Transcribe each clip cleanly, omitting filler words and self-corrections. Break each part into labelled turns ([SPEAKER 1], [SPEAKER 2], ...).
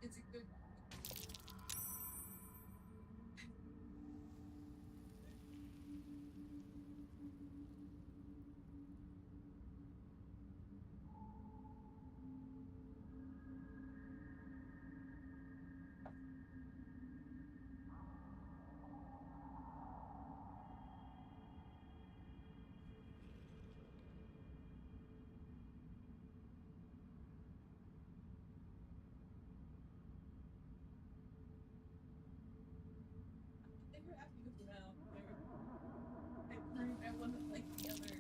[SPEAKER 1] It's a good. They were happy with the mouth. It proved I wasn't like the other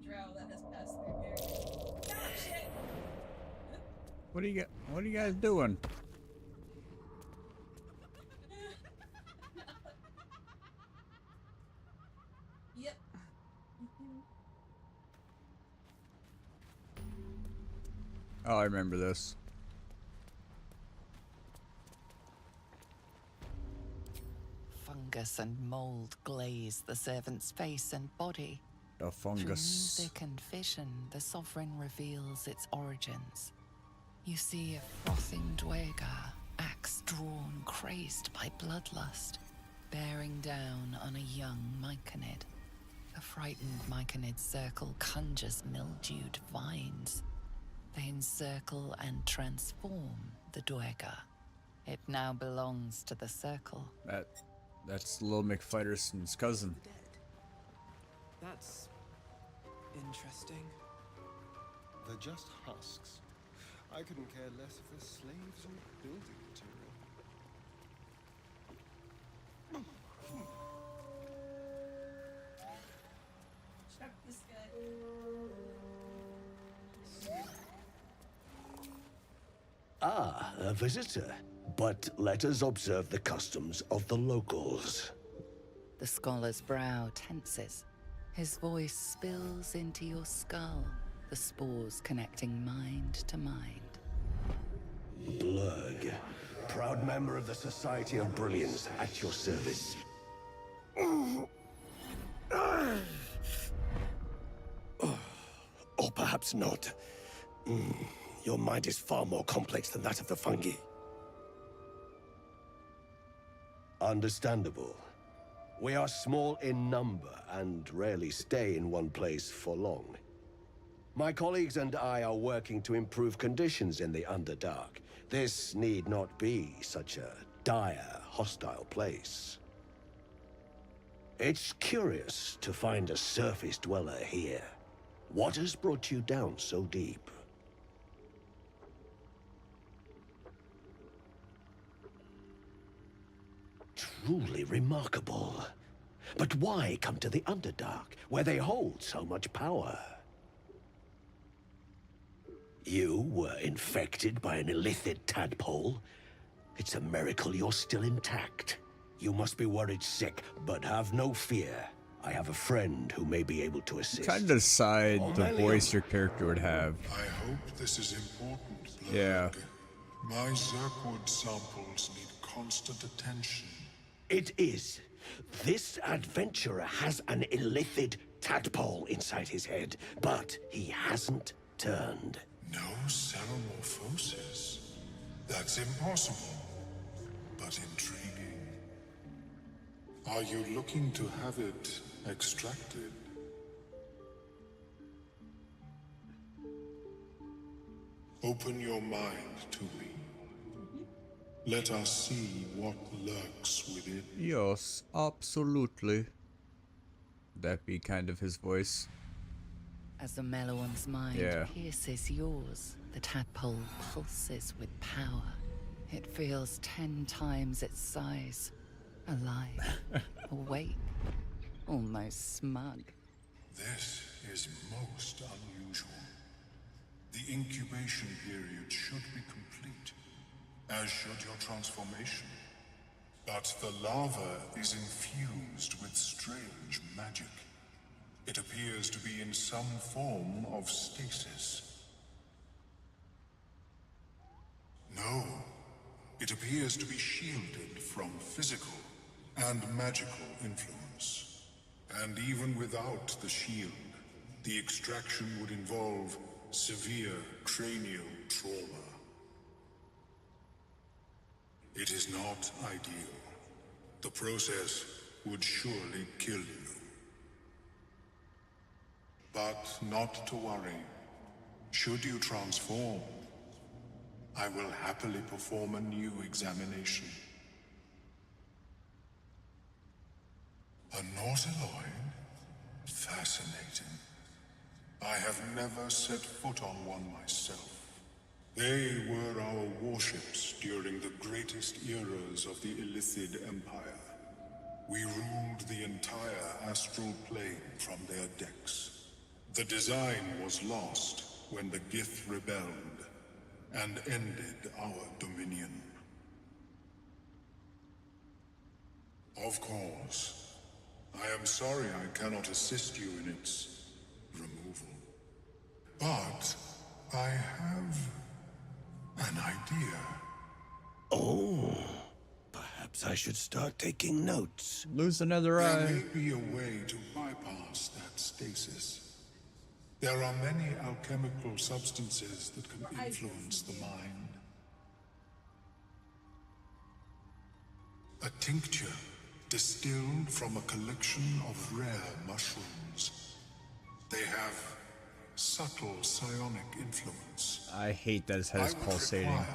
[SPEAKER 1] drow that has passed through here. Ah, shit!
[SPEAKER 2] What are you guys doing?
[SPEAKER 1] Yep.
[SPEAKER 2] Oh, I remember this.
[SPEAKER 3] Fungus and mold glaze the servant's face and body.
[SPEAKER 2] The
[SPEAKER 3] Through
[SPEAKER 2] fungus.
[SPEAKER 3] music and vision, the sovereign reveals its origins. You see a frothing duergar, axe drawn, crazed by bloodlust, bearing down on a young myconid. A frightened myconid circle conjures mildewed vines. They encircle and transform the duergar. It now belongs to the circle.
[SPEAKER 2] That's Little McFiderson's cousin.
[SPEAKER 4] Dead. That's interesting.
[SPEAKER 5] They're just husks. I couldn't care less if they're slaves or building material.
[SPEAKER 1] Chuck this guy.
[SPEAKER 6] Ah, a visitor. But let us observe the customs of the locals.
[SPEAKER 3] The scholar's brow tenses. His voice spills into your skull, the spores connecting mind to mind.
[SPEAKER 6] Blurg, proud member of the Society of Brilliance, at your service. Or perhaps not. Your mind is far more complex than that of the fungi. Understandable. We are small in number and rarely stay in one place for long. My colleagues and I are working to improve conditions in the Underdark. This need not be such a dire, hostile place. It's curious to find a surface dweller here. What has brought you down so deep? Truly remarkable. But why come to the Underdark, where they hold so much power? You were infected by an illithid tadpole? It's a miracle you're still intact. You must be worried sick, but have no fear. I have a friend who may be able to assist.
[SPEAKER 2] Trying to decide the voice your character would have.
[SPEAKER 7] I hope this is important, Blurg.
[SPEAKER 2] Yeah.
[SPEAKER 7] My Zirkwood samples need constant attention.
[SPEAKER 6] It is. This adventurer has an illithid tadpole inside his head, but he hasn't turned.
[SPEAKER 7] No cellomorphosis. That's impossible, but intriguing. Are you looking to have it extracted? Open your mind to me. Let us see what lurks within.
[SPEAKER 2] Yes, absolutely. That be kind of his voice.
[SPEAKER 3] As the Meloan's mind pierces yours, the tadpole pulses with power. It feels 10 times its size. Alive, awake, almost smug.
[SPEAKER 7] This is most unusual. The incubation period should be complete, as should your transformation. But the larva is infused with strange magic. It appears to be in some form of stasis. No, it appears to be shielded from physical and magical influence. And even without the shield, The extraction would involve severe cranial trauma. It is not ideal. The process would surely kill you. But not to worry. Should you transform, I will happily perform a new examination. A Nautiloid? Fascinating. I have never set foot on one myself. They were our warships during the greatest eras of the Illithid Empire. We ruled the entire astral plane from their decks. The design was lost when the Gith rebelled and ended our dominion. Of course, I am sorry I cannot assist you in its removal. But I have an idea.
[SPEAKER 6] Oh, perhaps I should start taking notes.
[SPEAKER 2] Lose another
[SPEAKER 7] There
[SPEAKER 2] eye.
[SPEAKER 7] may be a way to bypass that stasis. There are many alchemical substances that can influence the mind. A tincture distilled from a collection of rare mushrooms. They have subtle psionic influence.
[SPEAKER 2] I hate that his head is
[SPEAKER 7] I would
[SPEAKER 2] pulsating.
[SPEAKER 7] require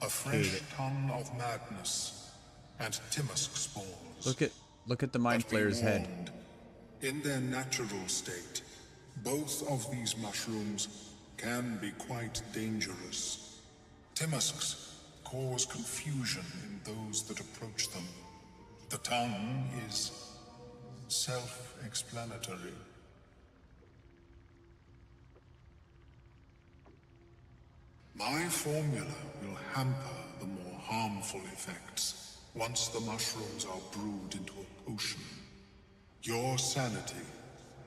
[SPEAKER 7] a fresh ton of madness and Timusk spores.
[SPEAKER 2] Look at the mind
[SPEAKER 7] But be
[SPEAKER 2] flayer's head.
[SPEAKER 7] warned, in their natural state, both of these mushrooms can be quite dangerous. Timusks cause confusion in those that approach them. The tongue is self-explanatory. My formula will hamper the more harmful effects once the mushrooms are brewed into a potion. Your sanity,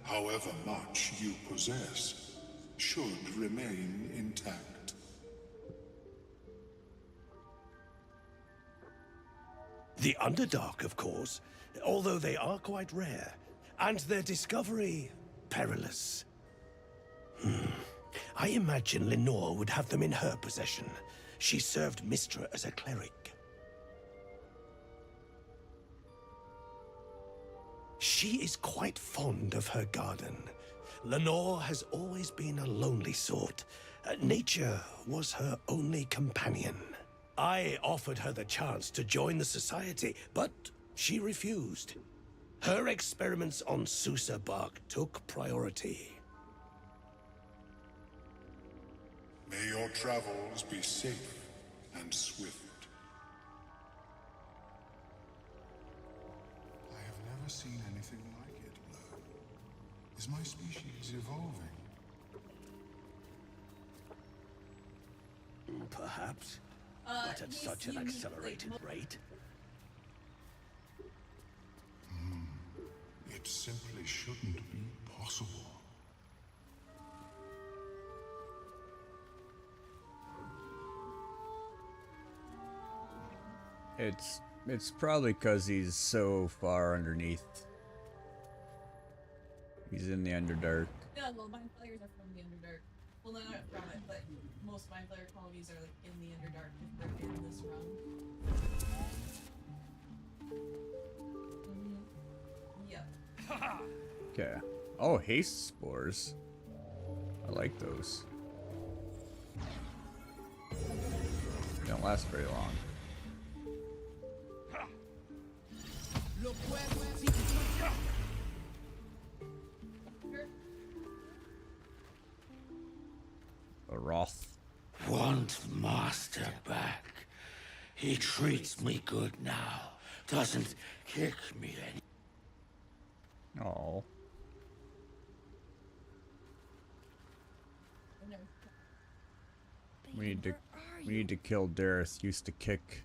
[SPEAKER 7] however much you possess, should remain intact.
[SPEAKER 6] The Underdark, of course, although they are quite rare, and their discovery perilous. I imagine Lenore would have them in her possession. She served Mistra as a cleric. She is quite fond of her garden. Lenore has always been a lonely sort. Nature was her only companion. I offered her the chance to join the society, but she refused. Her experiments on Susa bark took priority.
[SPEAKER 7] May your travels be safe and swift. I have never seen anything like it, Blur. Is my species evolving?
[SPEAKER 6] Perhaps, but at
[SPEAKER 1] he's
[SPEAKER 6] such an
[SPEAKER 1] unique,
[SPEAKER 6] accelerated
[SPEAKER 1] like,
[SPEAKER 6] rate.
[SPEAKER 7] It simply shouldn't be possible.
[SPEAKER 2] It's probably because he's so far underneath. He's in the Underdark.
[SPEAKER 1] Yeah, well, mind flayers are from the Underdark. Well, they're not from it, but most mind flayer colonies are like in the Underdark if they're in this run. Yep.
[SPEAKER 2] Okay. Oh, haste spores. I like those. They don't last very long. A Roth.
[SPEAKER 8] Want Master back. He treats me good now. Doesn't kick me any.
[SPEAKER 2] Oh. We need to kill Dareth. Used to kick.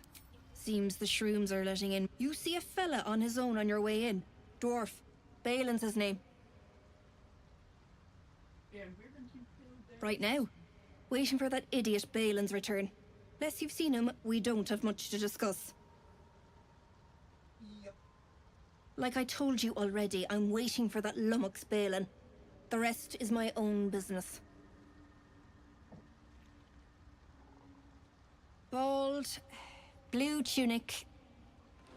[SPEAKER 9] Seems the shrooms are letting in. You see a fella on his own on your way in. Dwarf. Balin's his name.
[SPEAKER 1] Yeah, where did you kill there?
[SPEAKER 9] Right now. Waiting for that idiot Balin's return. Unless you've seen him, we don't have much to discuss.
[SPEAKER 1] Yep.
[SPEAKER 9] Like I told you already, I'm waiting for that lummox Balin. The rest is my own business. Bald, blue tunic,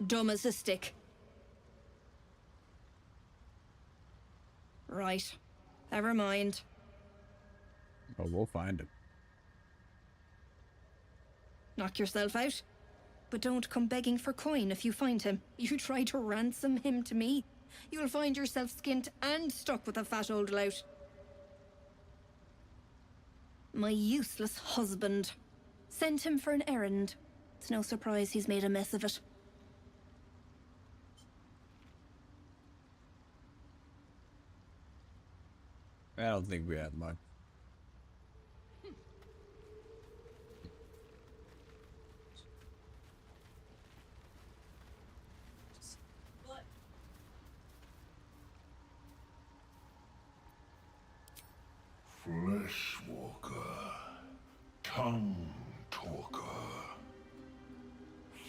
[SPEAKER 9] dumb as a stick. Right. Never mind.
[SPEAKER 2] Oh, we'll find him.
[SPEAKER 9] Knock yourself out. But don't come begging for coin if you find him. You try to ransom him to me, you'll find yourself skint and stuck with a fat old lout. My useless husband. Sent him for an errand. It's no surprise he's made a mess of it.
[SPEAKER 2] I don't think we have much.
[SPEAKER 1] What?
[SPEAKER 7] Fleshwalker, tongue talker.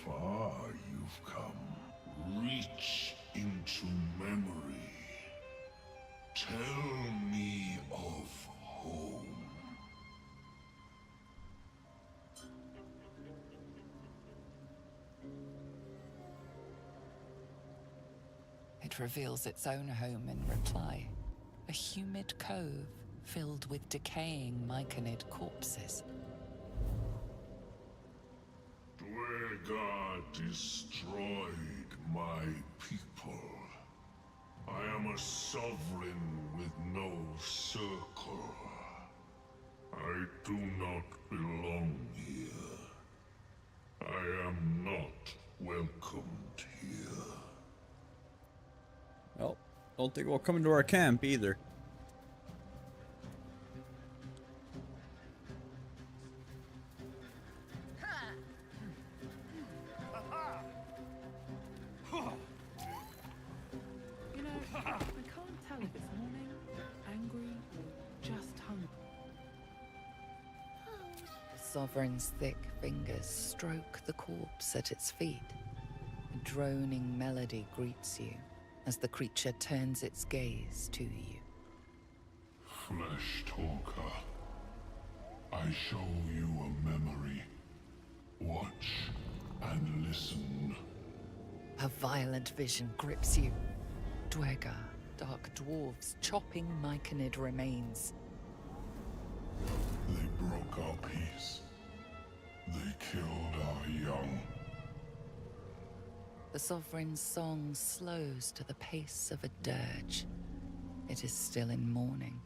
[SPEAKER 7] Far you've come. Reach into memory. Tell me of home.
[SPEAKER 3] It reveals its own home in reply. A humid cove filled with decaying myconid corpses.
[SPEAKER 7] Dwegar destroyed my people. I am a sovereign with no circle. I do not belong here. I am not welcomed here.
[SPEAKER 2] Well, don't think we'll come into our camp either.
[SPEAKER 4] You know, I can't tell if it's morning, angry, just hungry.
[SPEAKER 3] The Sovereign's thick fingers stroke the corpse at its feet. A droning melody greets you as the creature turns its gaze to you.
[SPEAKER 7] Flesh talker, I show you a memory. Watch and listen.
[SPEAKER 3] A violent vision grips you. Dwegar, dark dwarves chopping myconid remains.
[SPEAKER 7] They broke our peace. They killed our young.
[SPEAKER 3] The Sovereign's song slows to the pace of a dirge. It is still in mourning.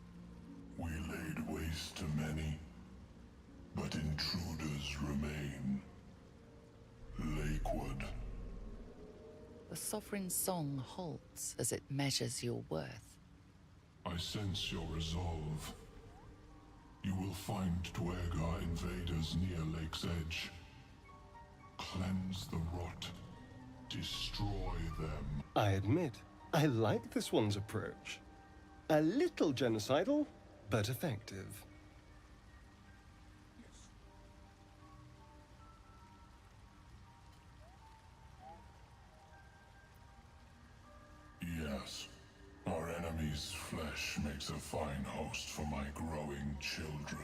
[SPEAKER 7] We laid waste to many, but intruders remain. Lakewood.
[SPEAKER 3] The Sovereign's song halts as it measures your worth.
[SPEAKER 7] I sense your resolve. You will find Dwegar invaders near Lake's Edge. Cleanse the rot. Destroy them.
[SPEAKER 5] I admit, I like this one's approach. A little genocidal, but effective.
[SPEAKER 7] Yes. Our enemy's flesh makes a fine host for my growing children.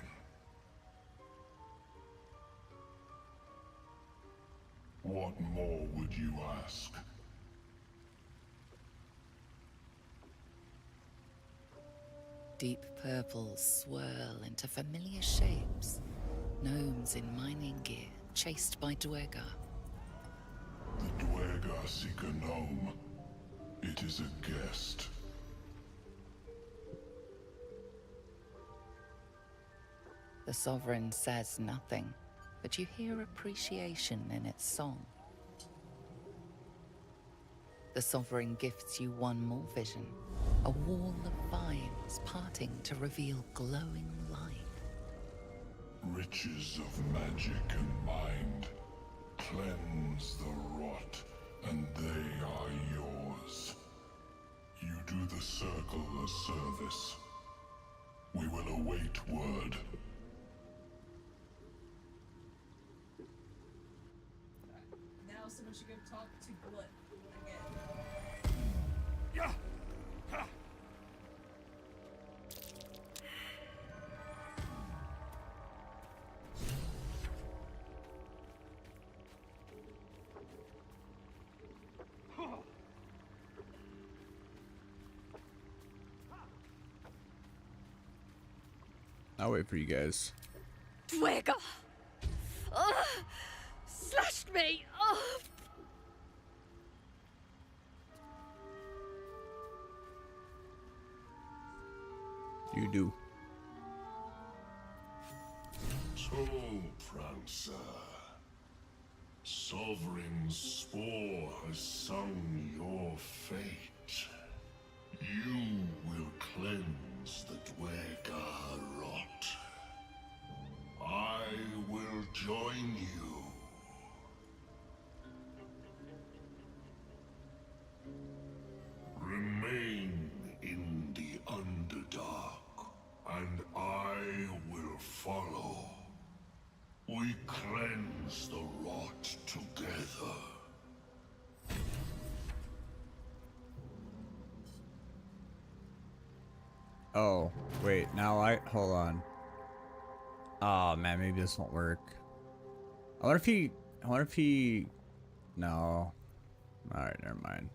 [SPEAKER 7] What more would you ask?
[SPEAKER 3] Deep purples swirl into familiar shapes. Gnomes in mining gear, chased by Dwegar.
[SPEAKER 7] The Dwegar seek a gnome. It is a guest.
[SPEAKER 3] The Sovereign says nothing, but you hear appreciation in its song. The Sovereign gifts you one more vision, a wall of vines parting to reveal glowing light.
[SPEAKER 7] Riches of magic and mind. Cleanse the rot, and they are yours. You do the Circle a service. We will await word.
[SPEAKER 1] Now someone should go talk to Blood again.
[SPEAKER 2] I'll wait for you guys.
[SPEAKER 10] Dwega! Slashed me!
[SPEAKER 2] You do.
[SPEAKER 7] So, Prancer, Sovereign Spore has sung your fate. You will cleanse the Dwega rot. I will join you. Remain in the Underdark, and I will follow. We cleanse the rot together.
[SPEAKER 2] Oh, wait, now hold on. Oh man, maybe this won't work. I wonder if he, no. Alright, never mind.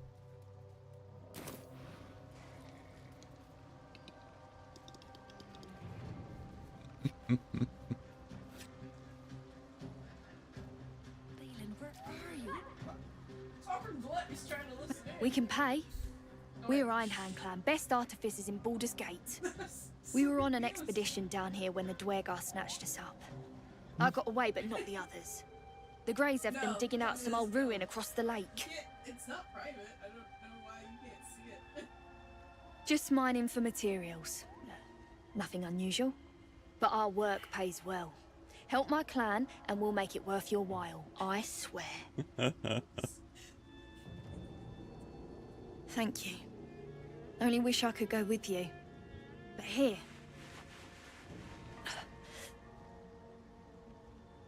[SPEAKER 10] Where are you?
[SPEAKER 1] Sovereign Blood is trying to listen in.
[SPEAKER 10] We can pay. We're Ironhand Clan, best artificers in Baldur's Gate. We were on an expedition down here when the Dwergar snatched us up. I got away, but not the others. The Greys have them digging out some old ruin across the lake.
[SPEAKER 1] It's not private. I don't know why you can't see it.
[SPEAKER 10] Just mining for materials. Nothing unusual. But our work pays well. Help my clan, and we'll make it worth your while. I swear. Thank you. Only wish I could go with you. But here...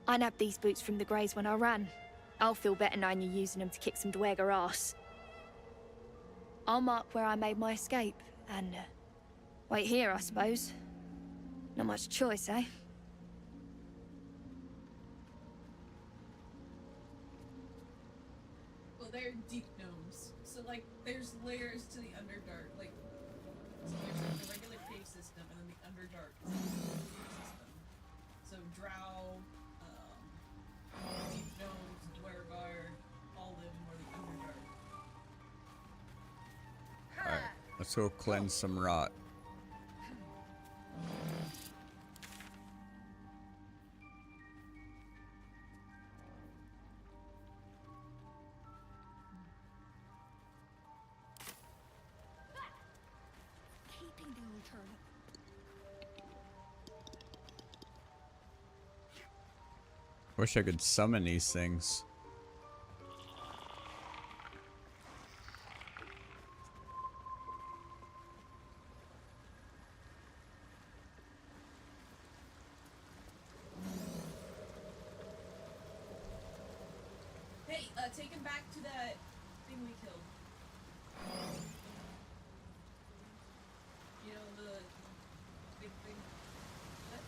[SPEAKER 10] I nabbed these boots from the Greys when I ran. I'll feel better knowing you're using them to kick some Dwergar ass. I'll mark where I made my escape, and wait here, I suppose. Not much choice, eh?
[SPEAKER 1] Well, they're deep gnomes, so like there's layers to the Underdark. Like, so there's like the regular cave system, and then the Underdark is the cave system. So Drow, deep gnomes, Dwergar, all live in more the Underdark.
[SPEAKER 2] Alright, let's go cleanse some rot.
[SPEAKER 10] Keeping the old turnip.
[SPEAKER 2] Wish I could summon these things.
[SPEAKER 1] Hey, take him back to that thing we killed. You know, the big thing. What?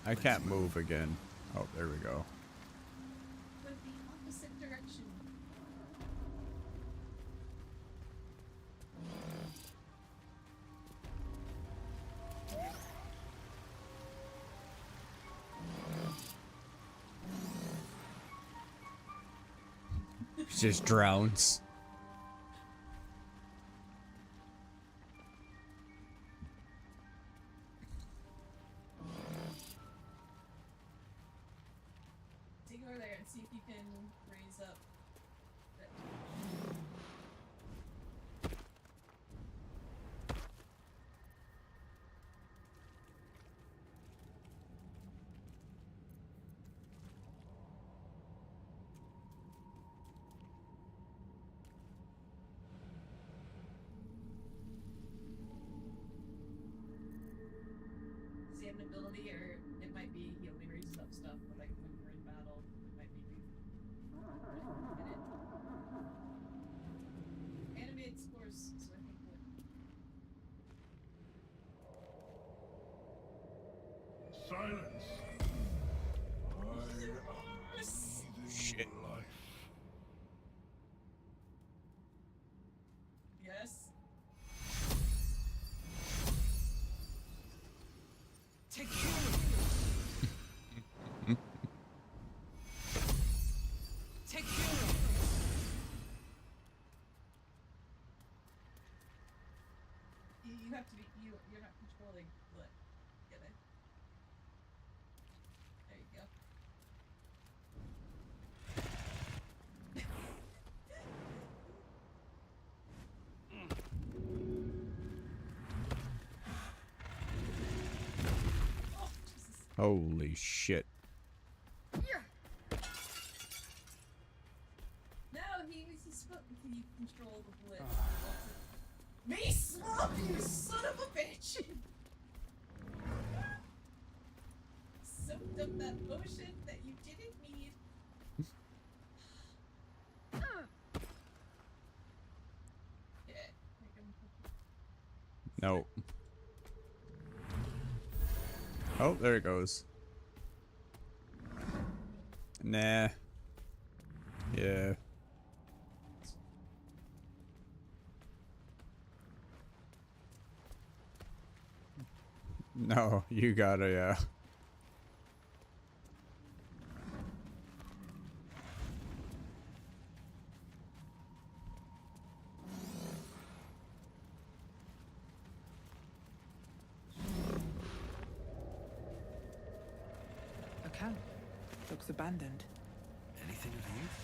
[SPEAKER 2] I can't move again. Oh, there we go.
[SPEAKER 1] Went the opposite direction.
[SPEAKER 2] Just drowns.
[SPEAKER 1] Take over there and see if you can raise up that. Does he have an ability, or it might be he only raises up stuff, but like when we're in battle, it might be animated scores, so I think what
[SPEAKER 7] Silence!
[SPEAKER 1] Yes.
[SPEAKER 8] Tequila! Tequila!
[SPEAKER 1] You have to be. You're not controlling what. Get it? There you go. Oh, Jesus.
[SPEAKER 2] Holy shit.
[SPEAKER 1] No, he's supposed to control the blitz. MeSwamp, you son of a bitch! Soaked up that potion that you didn't need. Yeah, make him.
[SPEAKER 2] Nope. Oh, there it goes. Nah. Yeah. No, you gotta, yeah.
[SPEAKER 4] A camp. Looks abandoned.
[SPEAKER 8] Anything of use?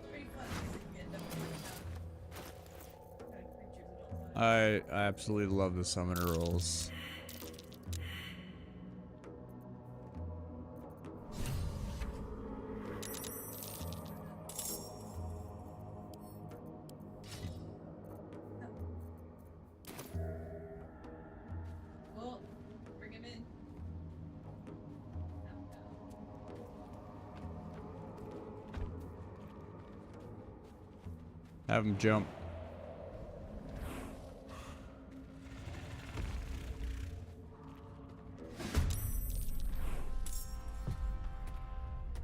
[SPEAKER 1] Pretty fun because you end up finding out what kind of creatures it all
[SPEAKER 2] I absolutely love the summoner rolls.
[SPEAKER 1] Well, bring him in.
[SPEAKER 2] Have him jump.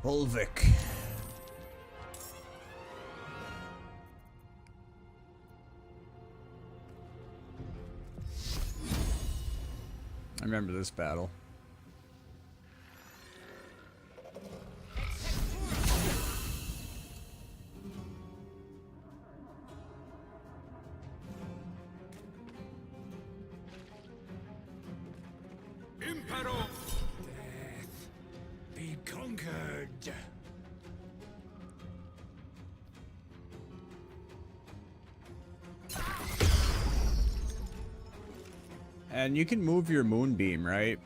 [SPEAKER 2] Volvic. I remember this battle.
[SPEAKER 8] Impero! Death be conquered!
[SPEAKER 2] And you can move your moonbeam, right?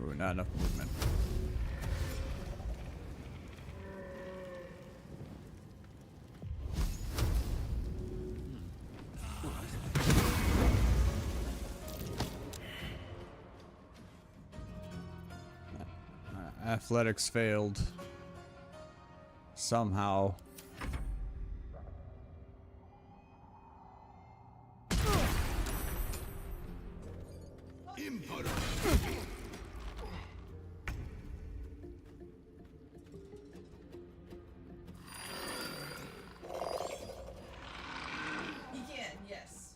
[SPEAKER 2] Ooh, not enough movement. Athletics failed. Somehow.
[SPEAKER 8] Impero!
[SPEAKER 1] He can, yes.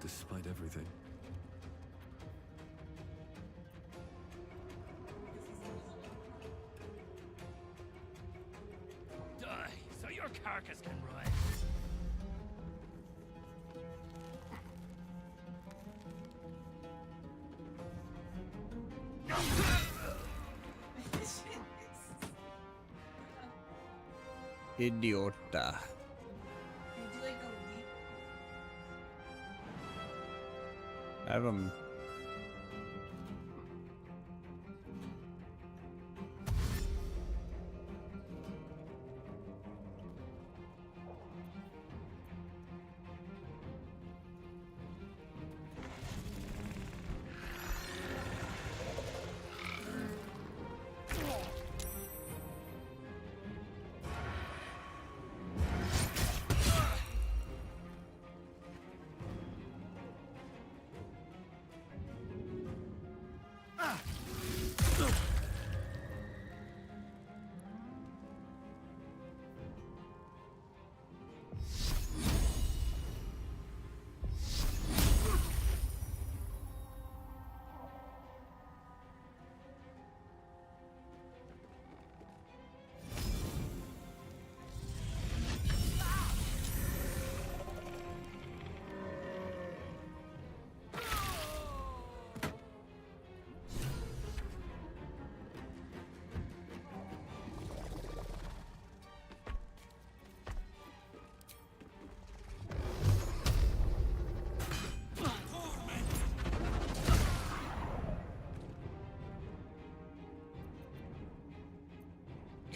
[SPEAKER 8] despite everything.
[SPEAKER 11] Die, so your carcass can rise.
[SPEAKER 2] Idiota.
[SPEAKER 1] Would you like a leap?
[SPEAKER 2] Have him.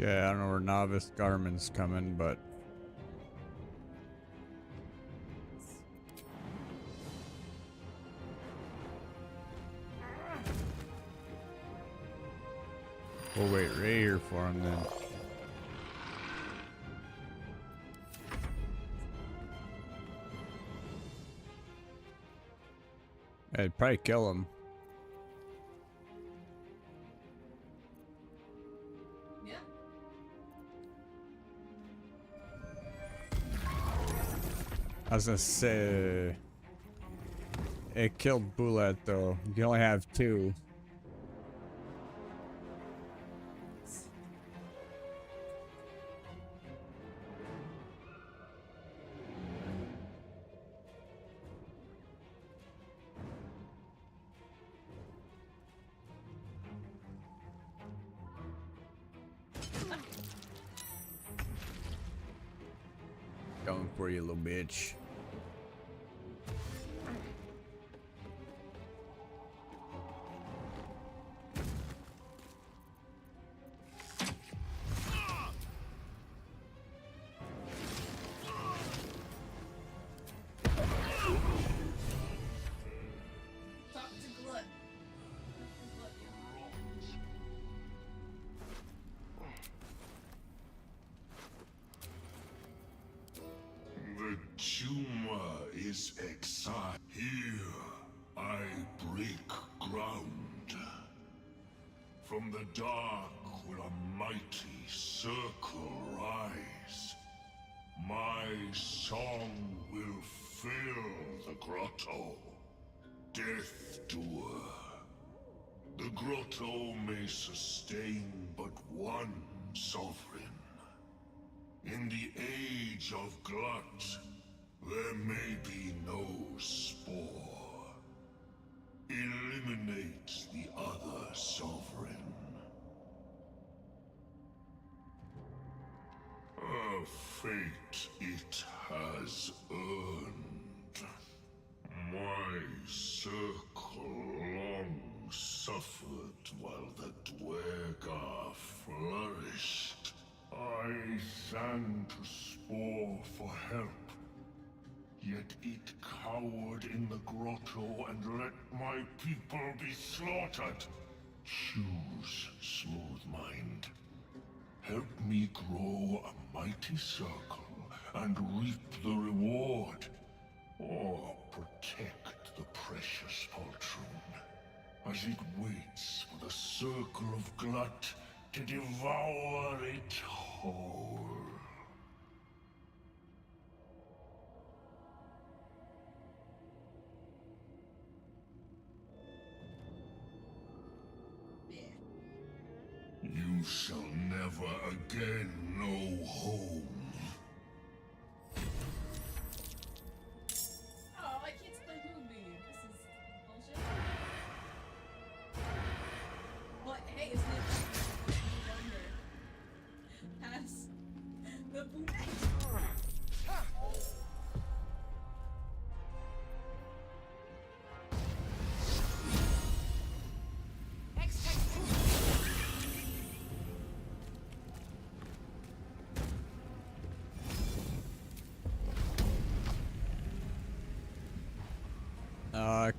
[SPEAKER 2] Okay, I don't know where Novice Garmin's coming, but we'll wait right here for him then. I'd probably kill him.
[SPEAKER 1] Yeah.
[SPEAKER 2] I was gonna say it killed Bullet though. You can only have two. Coming for you, little bitch.
[SPEAKER 1] Talk to Glut. Glut
[SPEAKER 7] The tumor is exiled. Here, I break ground. From the dark will a mighty circle rise. My song will fill the grotto. Death Doer. The grotto may sustain but one sovereign. In the age of Glut, there may be no spore. Eliminate the other sovereign. A fate it has earned. My circle long suffered while the Dwergar flourished. I sang to Spore for help, yet it cowered in the grotto and let my people be slaughtered. Choose, Smooth Mind. Help me grow a mighty circle and reap the reward, or protect the precious poltroon as it waits for the circle of Glut to devour it whole. You shall never again know home.
[SPEAKER 1] Oh, my kids play movie. This is bullshit. But hey, isn't it no longer has the bootleg?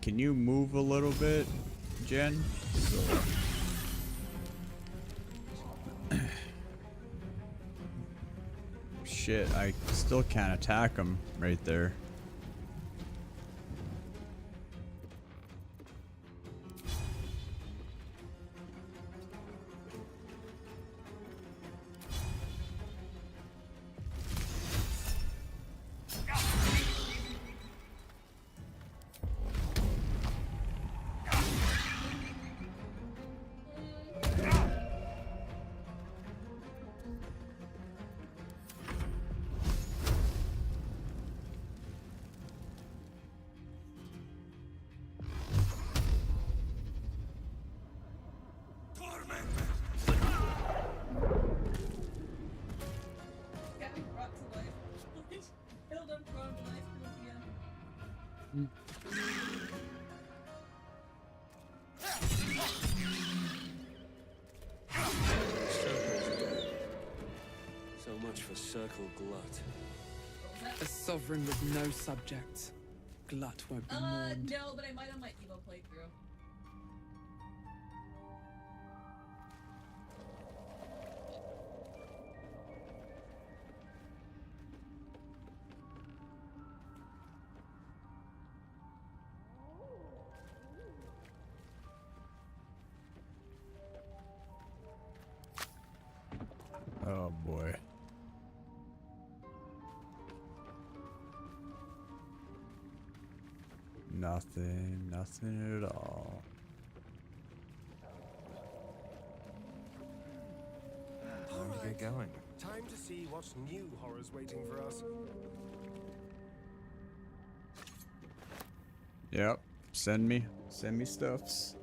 [SPEAKER 2] Can you move a little bit, Jen? Shit, I still can't attack him right there.
[SPEAKER 12] So much for Circle Glut.
[SPEAKER 4] A sovereign with no subjects. Glut won't be mourned.
[SPEAKER 1] No, but I might on my Evo playthrough.
[SPEAKER 2] Oh boy. Nothing at all.
[SPEAKER 12] Time to get going.
[SPEAKER 5] Time to see what's new horrors waiting for us.
[SPEAKER 2] Yep. Send me stuffs.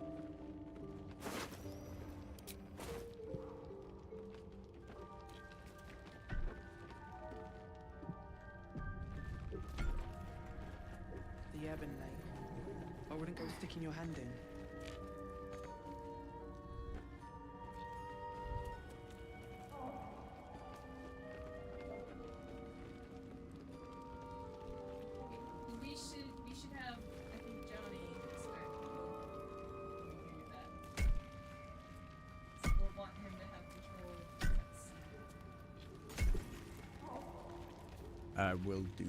[SPEAKER 4] The Ebon Lake. I wouldn't go sticking your hand in.
[SPEAKER 1] We should have, I think, Johnny start to do that. So we'll want him to have control of that scene.
[SPEAKER 2] I will do.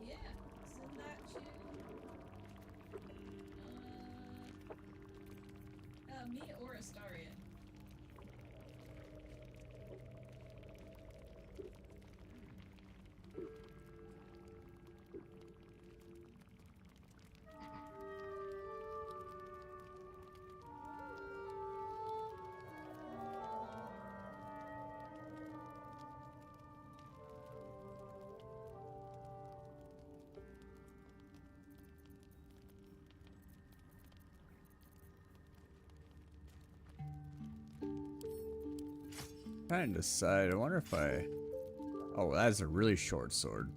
[SPEAKER 1] Yeah, send that to me or Astaria.
[SPEAKER 2] Trying to decide. I wonder if I. Oh, that's a really short sword.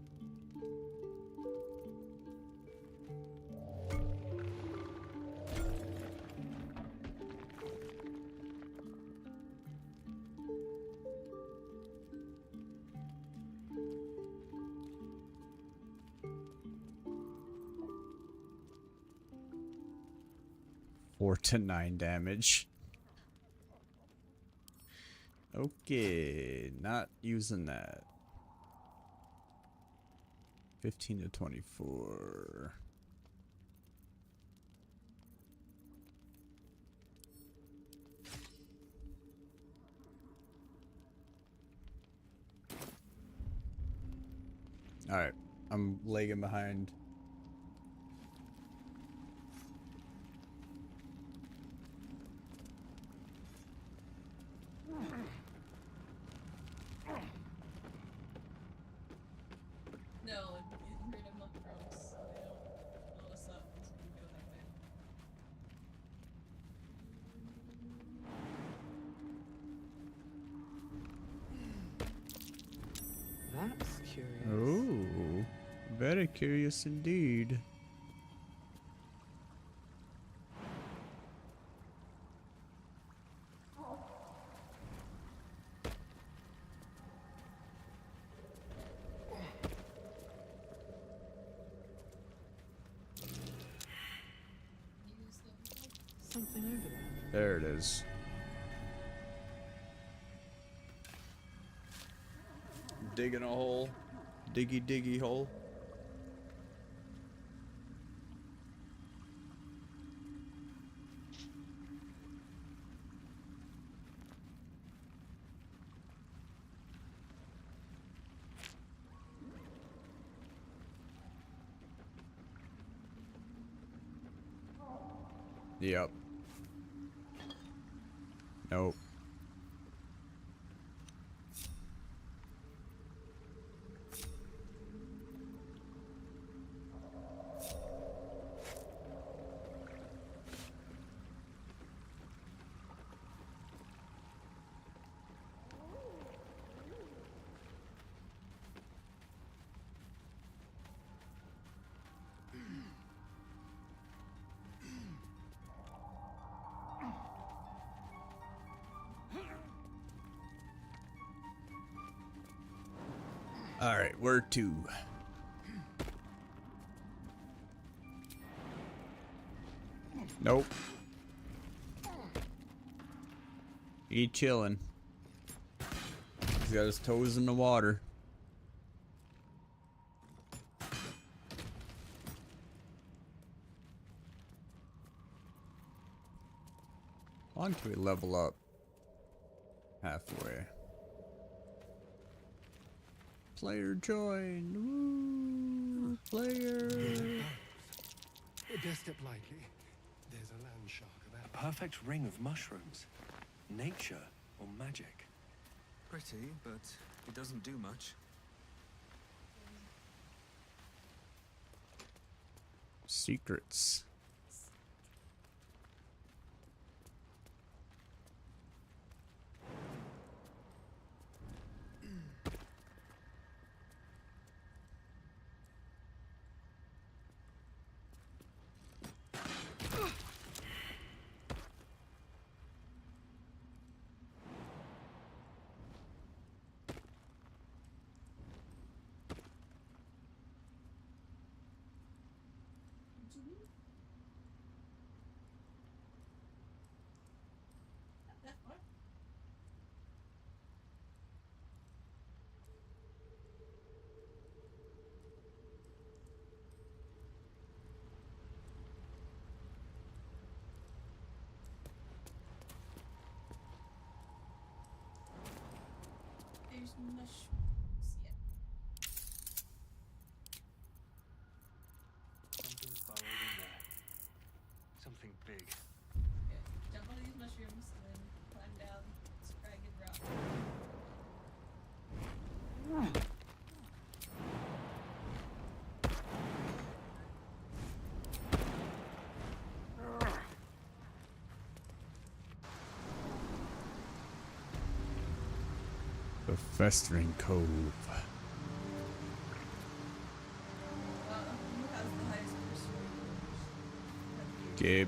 [SPEAKER 2] Four to 9 damage. Okay, not using that. 15 to 24. Alright, I'm lagging behind.
[SPEAKER 1] No, get rid of mushrooms so they don't blow us up once we go that way.
[SPEAKER 4] That's curious.
[SPEAKER 2] Oh, very curious indeed.
[SPEAKER 1] Use the
[SPEAKER 4] Something over there.
[SPEAKER 2] There it is. Digging a hole. Diggy diggy hole. Yep. Nope. Alright, where to? Nope. He chilling. He's got his toes in the water. How long can we level up? Halfway. Player join. Woo! Player.
[SPEAKER 5] Dare step lightly. There's a land shark about.
[SPEAKER 12] A perfect ring of mushrooms. Nature or magic?
[SPEAKER 8] Pretty, but it doesn't do much.
[SPEAKER 2] Secrets.
[SPEAKER 1] that far. There's mushrooms. Yeah.
[SPEAKER 12] Something's burrowed in there. Something big.
[SPEAKER 1] Yeah. Jump on these mushrooms and then climb down this ragged rock.
[SPEAKER 2] The Festering Cove.
[SPEAKER 1] Who has the highest persuasion?
[SPEAKER 2] Gabe.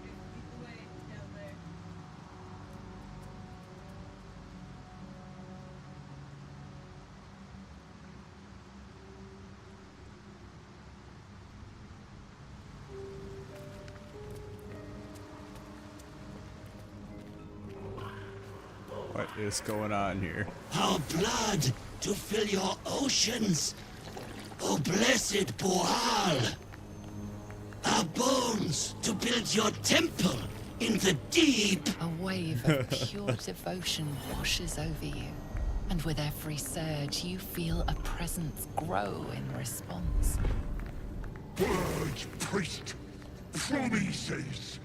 [SPEAKER 1] Lead the way down there.
[SPEAKER 2] is going on here?
[SPEAKER 11] Our blood to fill your oceans. O blessed Boal. Our bones to build your temple in the deep.
[SPEAKER 3] A wave of pure devotion washes over you, and with every surge, you feel a presence grow in response.
[SPEAKER 7] Bird priest, promises.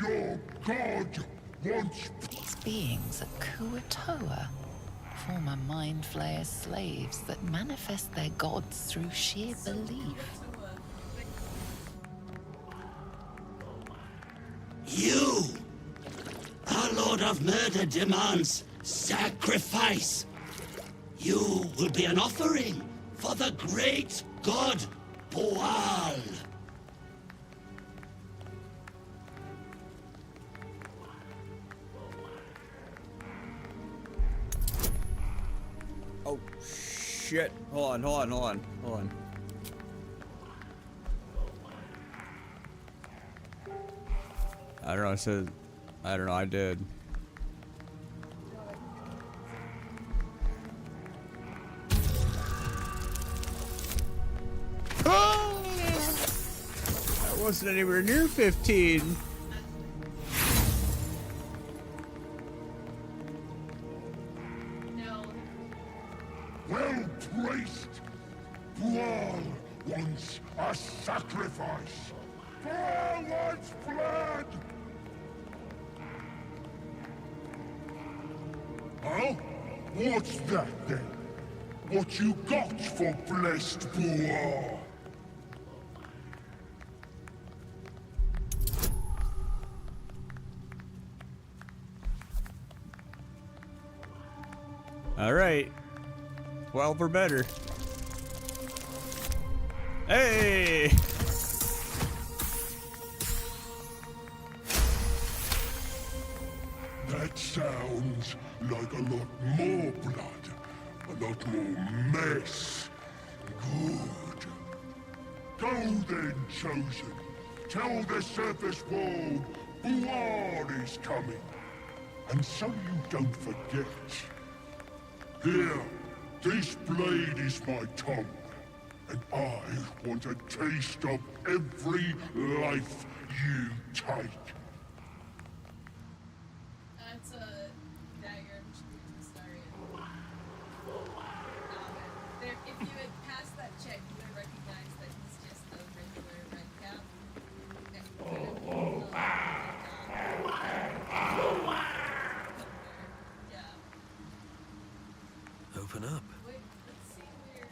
[SPEAKER 7] Your god wants.
[SPEAKER 3] These beings at Kuatoa, former Mind Flayer's slaves that manifest their gods through sheer belief.
[SPEAKER 11] You, our Lord of Murder, demands sacrifice. You will be an offering for the great god Boal.
[SPEAKER 2] Oh, shit. Hold on. I don't know, I did. Oh! That wasn't anywhere near 15.
[SPEAKER 7] Well placed. Boal wants a sacrifice. Boal wants blood. Oh? What's that then? What you got for blessed Boal?
[SPEAKER 2] Alright. 12 or better. Hey!
[SPEAKER 7] That sounds like a lot more blood. A lot more mess. Good. Go then, Chosen. Tell the surface wall Boal is coming. And so you don't forget. Here, this blade is my tongue. And I want a taste of every life you take.
[SPEAKER 1] That's a dagger. I'm just going to start it. There, if you had passed that check, you would have recognized that he's just a regular red cap. Yeah.
[SPEAKER 8] Open up.
[SPEAKER 1] Wait, let's see where.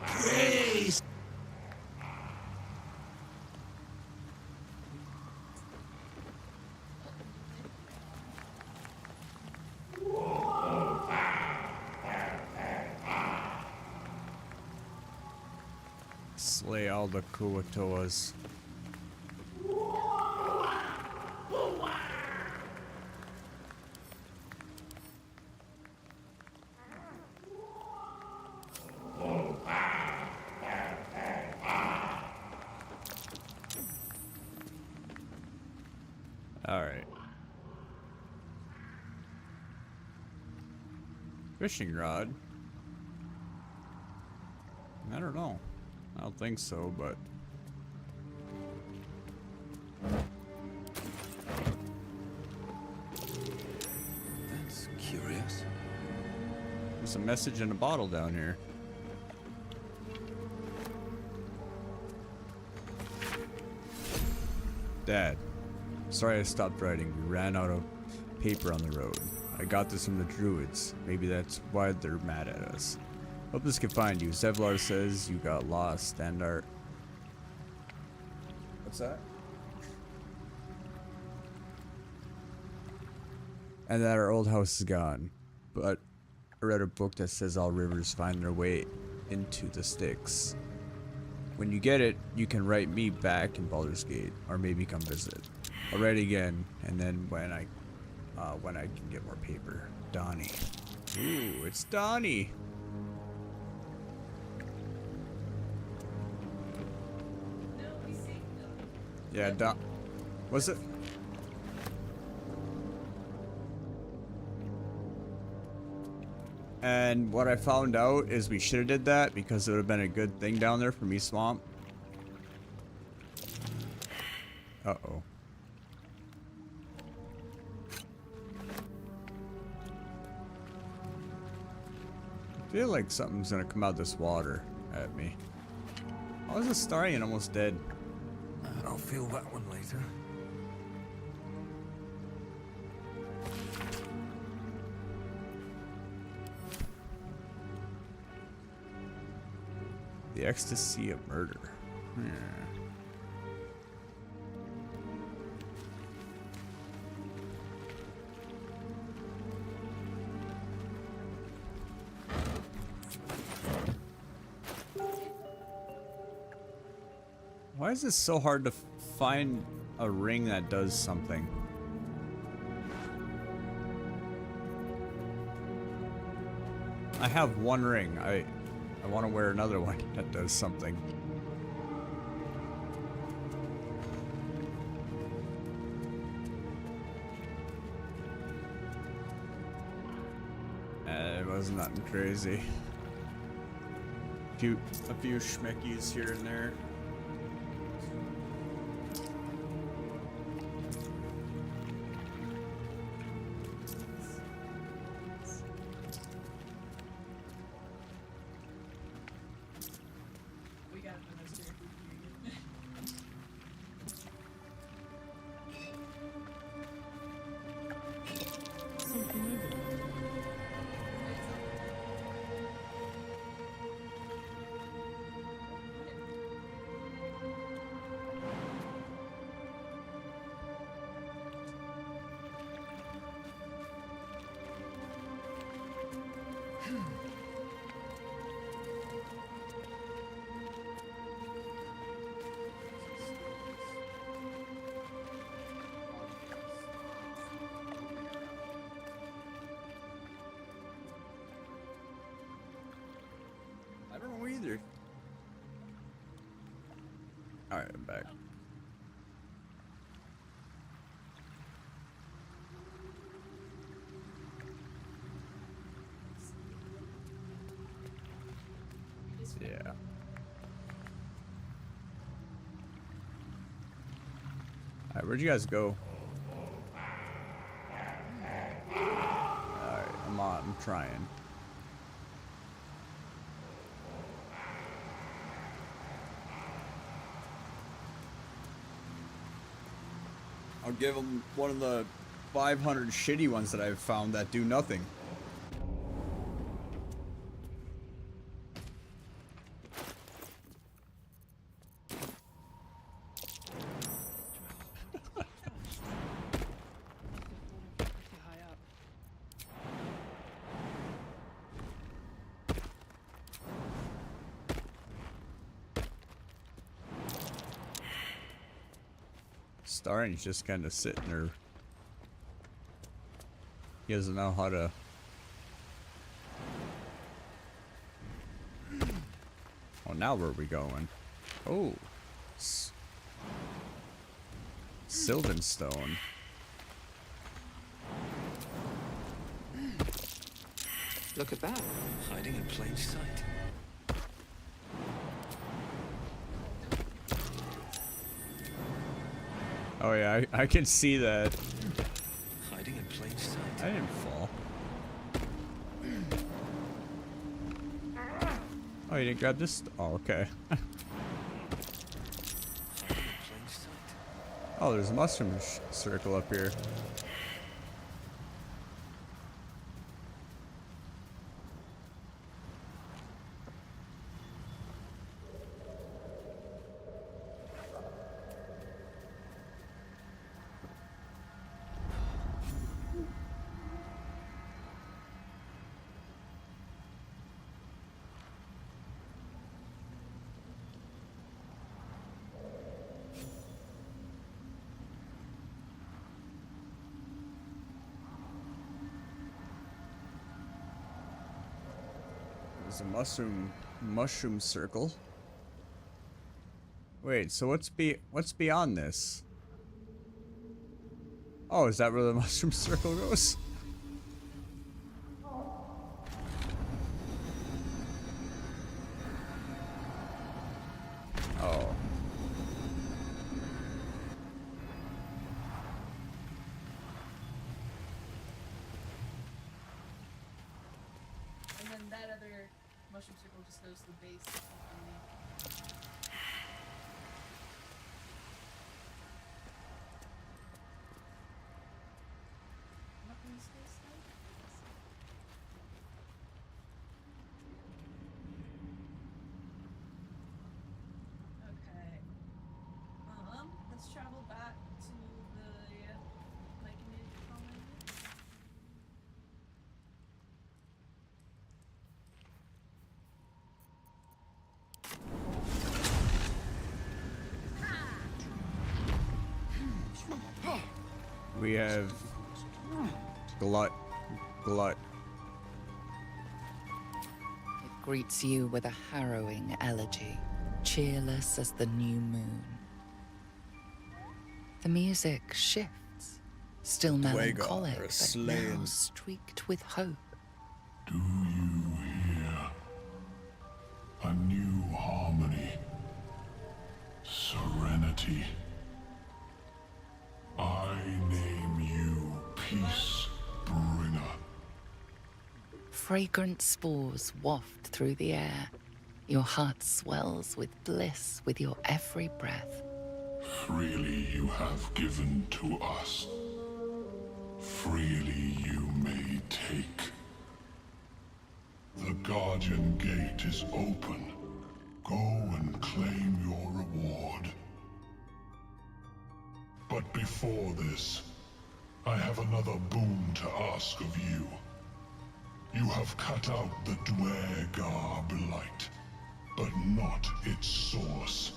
[SPEAKER 11] Praise.
[SPEAKER 2] Slay all the Kuatoas. Alright. Fishing rod? I don't know. I don't think so, but...
[SPEAKER 12] That's curious.
[SPEAKER 2] There's a message in a bottle down here. Dad, sorry I stopped writing. We ran out of paper on the road. I got this from the druids. Maybe that's why they're mad at us. Hope this can find you. Zevlar says you got lost and are... What's that? and that our old house is gone. But I read a book that says all rivers find their way into the Styx. When you get it, you can write me back in Baldur's Gate, or maybe come visit. I'll write again, and then when I can get more paper. Donnie. Ooh, it's Donnie. Yeah, was it? And what I found out is we should have did that because it would have been a good thing down there for MeSwamp. Uh-oh. I feel like something's gonna come out of this water at me. How is this Starian almost dead?
[SPEAKER 8] I'll feel that one later.
[SPEAKER 2] The ecstasy of murder. Why is this so hard to find a ring that does something? I have one ring. I want to wear another one that does something. It was nothing crazy. A few schmeckies here and there. I don't know either. Alright, I'm back. Yeah. Alright, where'd you guys go? Alright, I'm trying. I'll give them one of the 500 shitty ones that I've found that do nothing. Starring's just kind of sitting there. He doesn't know how to. Oh, now where are we going? Oh, Sylvanstone.
[SPEAKER 12] Look at that. Hiding in plain sight.
[SPEAKER 2] Oh yeah, I can see that.
[SPEAKER 12] Hiding in plain sight.
[SPEAKER 2] I didn't fall. Oh, you didn't grab this? Oh, okay. Oh, there's a mushroom circle up here. There's a mushroom circle. Wait, so what's beyond this? Oh, is that where the mushroom circle goes? Oh.
[SPEAKER 1] And then that other mushroom circle just goes to the base of the what was this like? Okay. Let's travel back to the Myconid colony.
[SPEAKER 2] We have Glut.
[SPEAKER 3] It greets you with a harrowing elegy, cheerless as the new moon. The music shifts, still melancholic,
[SPEAKER 2] or
[SPEAKER 3] but
[SPEAKER 2] slaying.
[SPEAKER 3] now streaked with hope.
[SPEAKER 7] Do you hear? A new harmony. Serenity. I name you Peace Bringer.
[SPEAKER 3] Fragrant spores waft through the air. Your heart swells with bliss with your every breath.
[SPEAKER 7] Freely you have given to us. Freely you may take. The Guardian Gate is open. Go and claim your reward. But before this, I have another boon to ask of you. You have cut out the Dwegar blight, but not its source.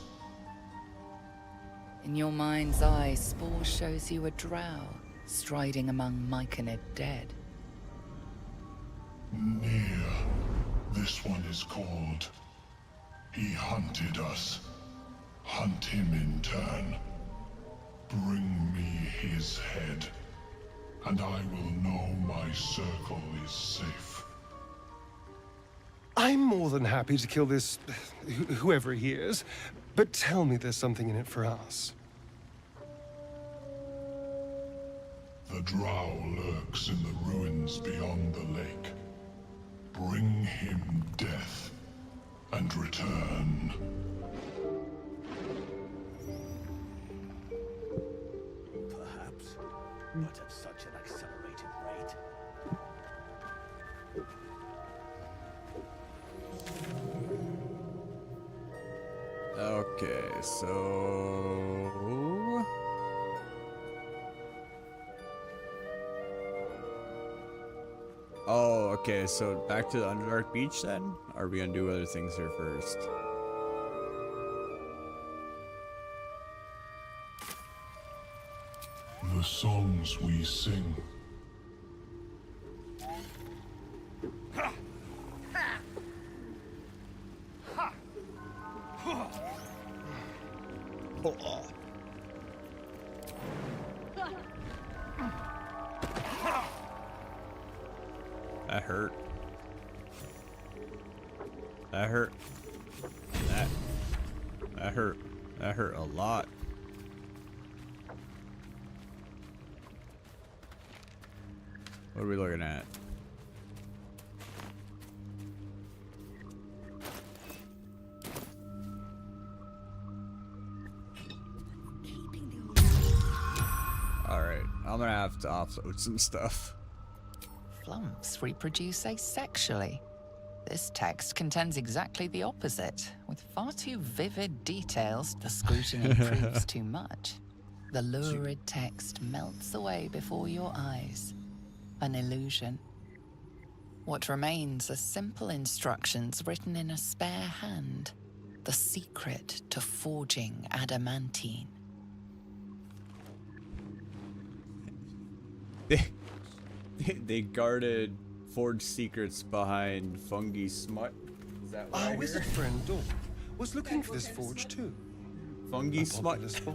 [SPEAKER 3] In your mind's eye, Spore shows you a drow striding among Myconid dead.
[SPEAKER 7] Near. This one is called. He hunted us. Hunt him in turn. Bring me his head, and I will know my circle is safe.
[SPEAKER 5] I'm more than happy to kill this... whoever he is, but tell me there's something in it for us.
[SPEAKER 7] The drow lurks in the ruins beyond the lake. Bring him death, and return.
[SPEAKER 6] Perhaps, but at such an accelerated rate.
[SPEAKER 2] Okay, so... Oh, okay, so back to the Underdark Beach then? Or are we gonna do other things here first?
[SPEAKER 7] The songs we sing.
[SPEAKER 2] That hurt. That hurt. That hurt. That hurt a lot. What are we looking at? Alright, I'm gonna have to offload some stuff.
[SPEAKER 3] Flumps reproduce asexually. This text contends exactly the opposite, with far too vivid details. The scrutiny proves too much. The lurid text melts away before your eyes. An illusion. What remains are simple instructions written in a spare hand. The secret to forging adamantine.
[SPEAKER 2] They guarded forged secrets behind fungi smut. that what I
[SPEAKER 5] Our
[SPEAKER 2] hear?
[SPEAKER 5] wizard friend Dawn was looking for this forge too.
[SPEAKER 2] Fungi
[SPEAKER 5] A
[SPEAKER 2] smut.
[SPEAKER 5] popular spot.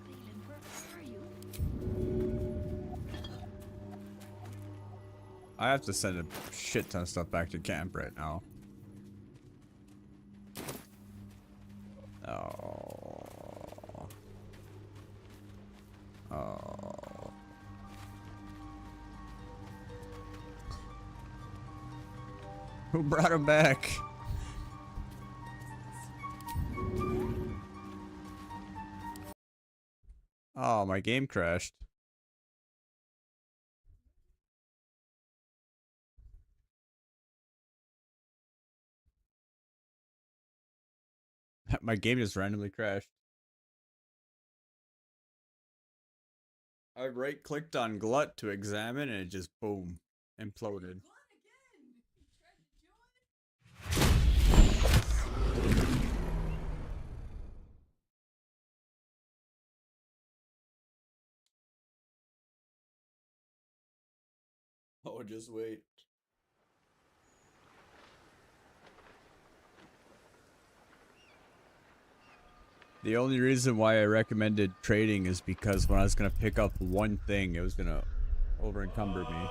[SPEAKER 9] Leland, where are you?
[SPEAKER 2] I have to send a shit ton of stuff back to camp right now. Oh. Oh. Who brought him back? Oh, my game crashed. My game just randomly crashed. I right clicked on Glut to examine and it just boom imploded. Oh, just wait. The only reason why I recommended trading is because when I was gonna pick up one thing, it was gonna over encumber me.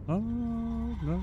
[SPEAKER 2] Oh, no.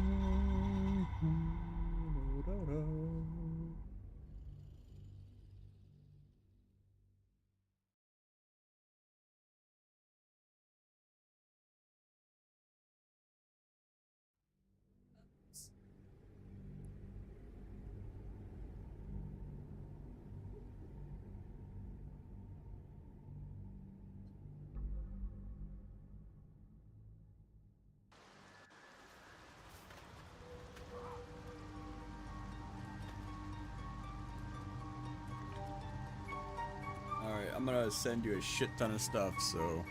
[SPEAKER 2] Alright, I'm gonna send you a shit ton of stuff, so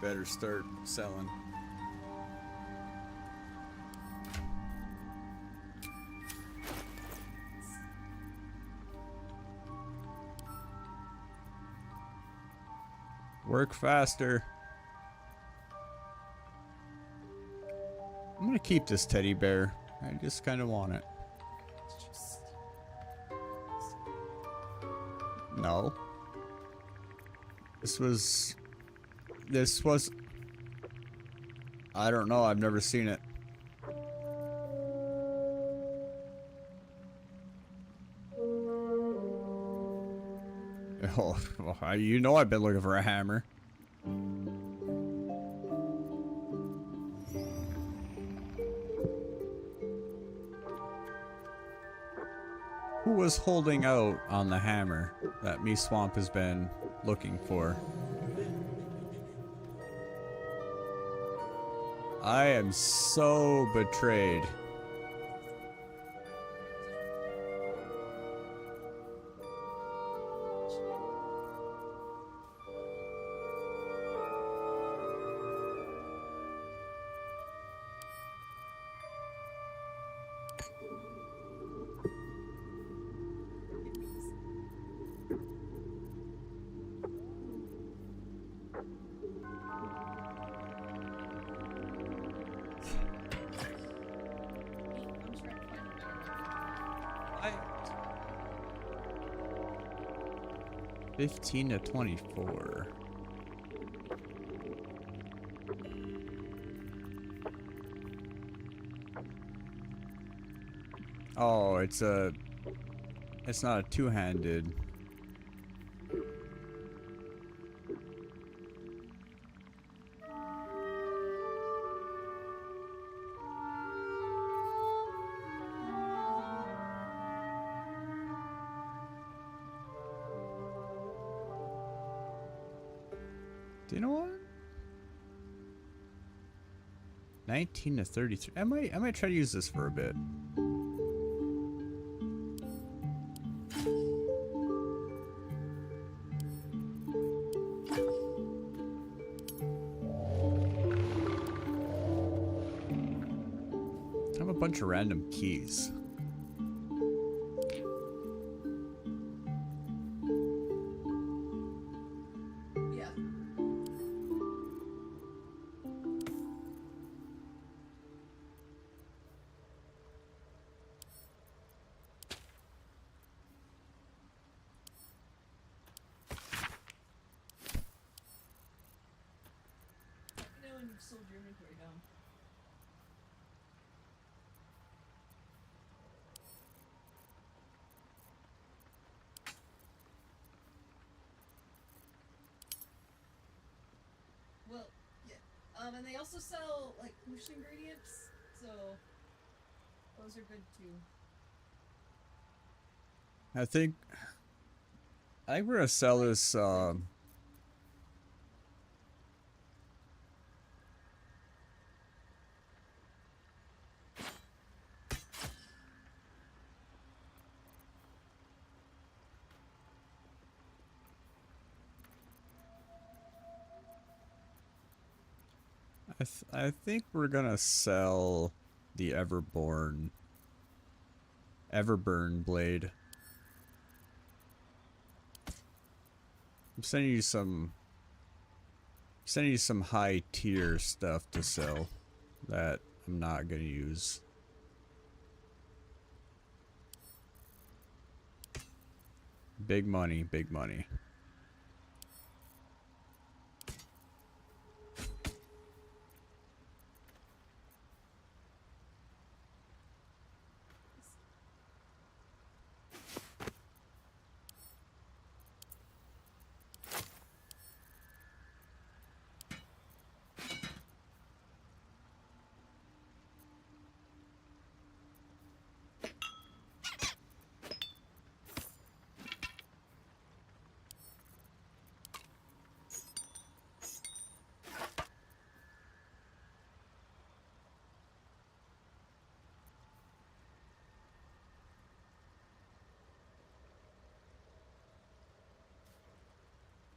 [SPEAKER 2] better start selling. Work faster. I'm gonna keep this teddy bear. I just kind of want it. No. This was... I don't know, I've never seen it. Oh, well, you know I've been looking for a hammer. Who was holding out on the hammer that MeSwamp has been looking for? I am so betrayed.
[SPEAKER 1] I'm trying to find a better weapon.
[SPEAKER 2] 15 to 24. Oh, it's not a two-handed. Do you know what? 19 to 33. I might try to use this for a bit. I have a bunch of random keys.
[SPEAKER 1] Yeah. You know when you've sold your inventory down. Well, yeah. And they also sell like potion ingredients, so those are good too.
[SPEAKER 2] I think we're gonna sell this. I think we're gonna sell the Everburn blade. I'm sending you some high tier stuff to sell that I'm not gonna use. Big money, big money.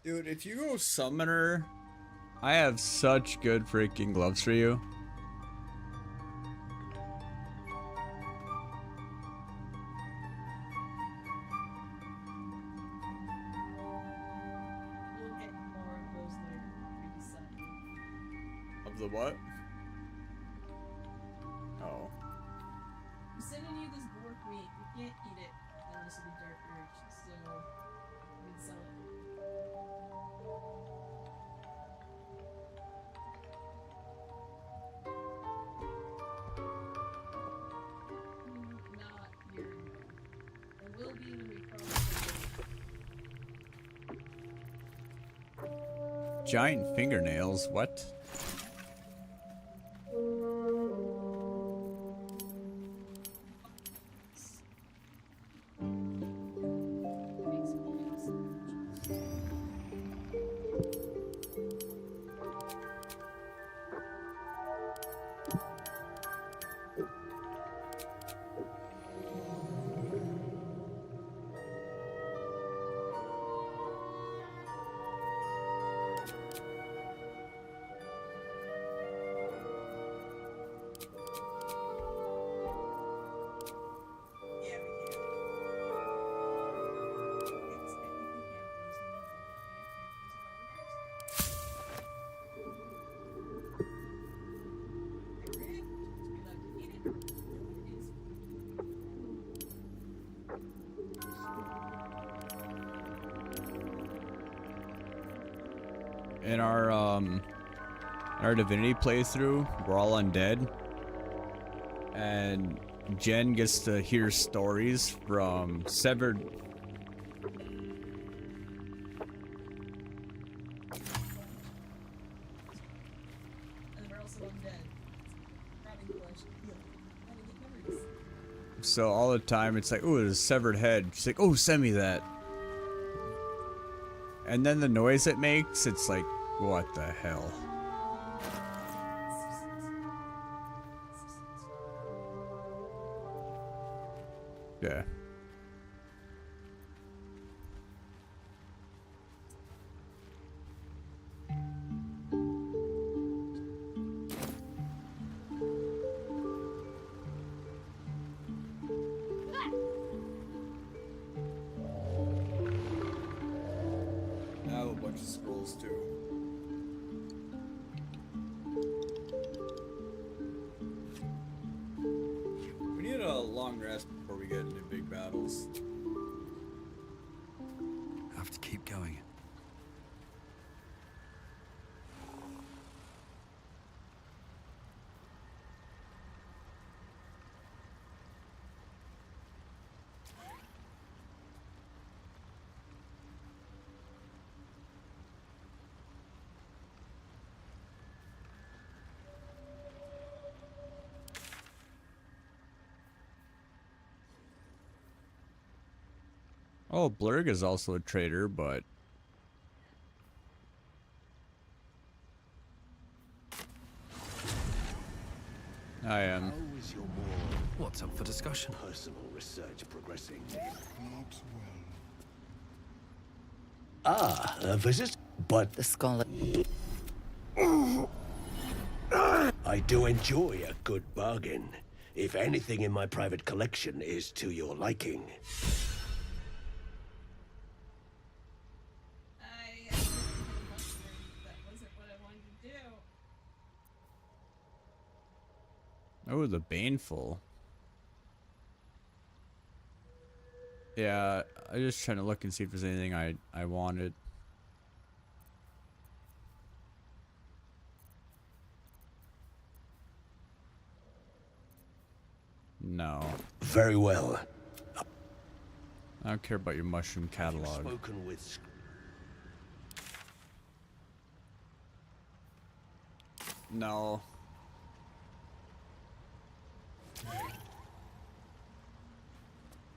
[SPEAKER 2] Dude, if you go summoner, I have such good freaking gloves for you.
[SPEAKER 1] We'll get more of those later.
[SPEAKER 2] Of the what? Oh.
[SPEAKER 1] I'm sending you this bork meat. You can't eat it unless you be dark rich, so we can sell it. Not here and now. It will be when we cross the
[SPEAKER 2] Giant fingernails, what? In our Divinity playthrough, we're all undead, and Jen gets to hear stories from severed.
[SPEAKER 1] and we're also undead. Rotting flesh. How to get memories.
[SPEAKER 2] So all the time it's like, oh, there's a severed head. She's like, oh, send me that. And then the noise it makes, it's like, what the hell? Yeah. long rest before we get into big battles.
[SPEAKER 12] Have to keep going.
[SPEAKER 2] Oh, Blurg is also a traitor, but I am.
[SPEAKER 6] How is your more
[SPEAKER 12] What's up for discussion?
[SPEAKER 6] personal research progressing?
[SPEAKER 7] Not well.
[SPEAKER 6] Ah, a visit? But
[SPEAKER 3] The scholar.
[SPEAKER 6] I do enjoy a good bargain. If anything in my private collection is to your liking.
[SPEAKER 1] That wasn't what I wanted to do.
[SPEAKER 2] Oh, the Baneful. Yeah, I just trying to look and see if there's anything I wanted. No.
[SPEAKER 6] Very well.
[SPEAKER 2] I don't care about your mushroom catalog.
[SPEAKER 6] Spoken with.
[SPEAKER 2] No.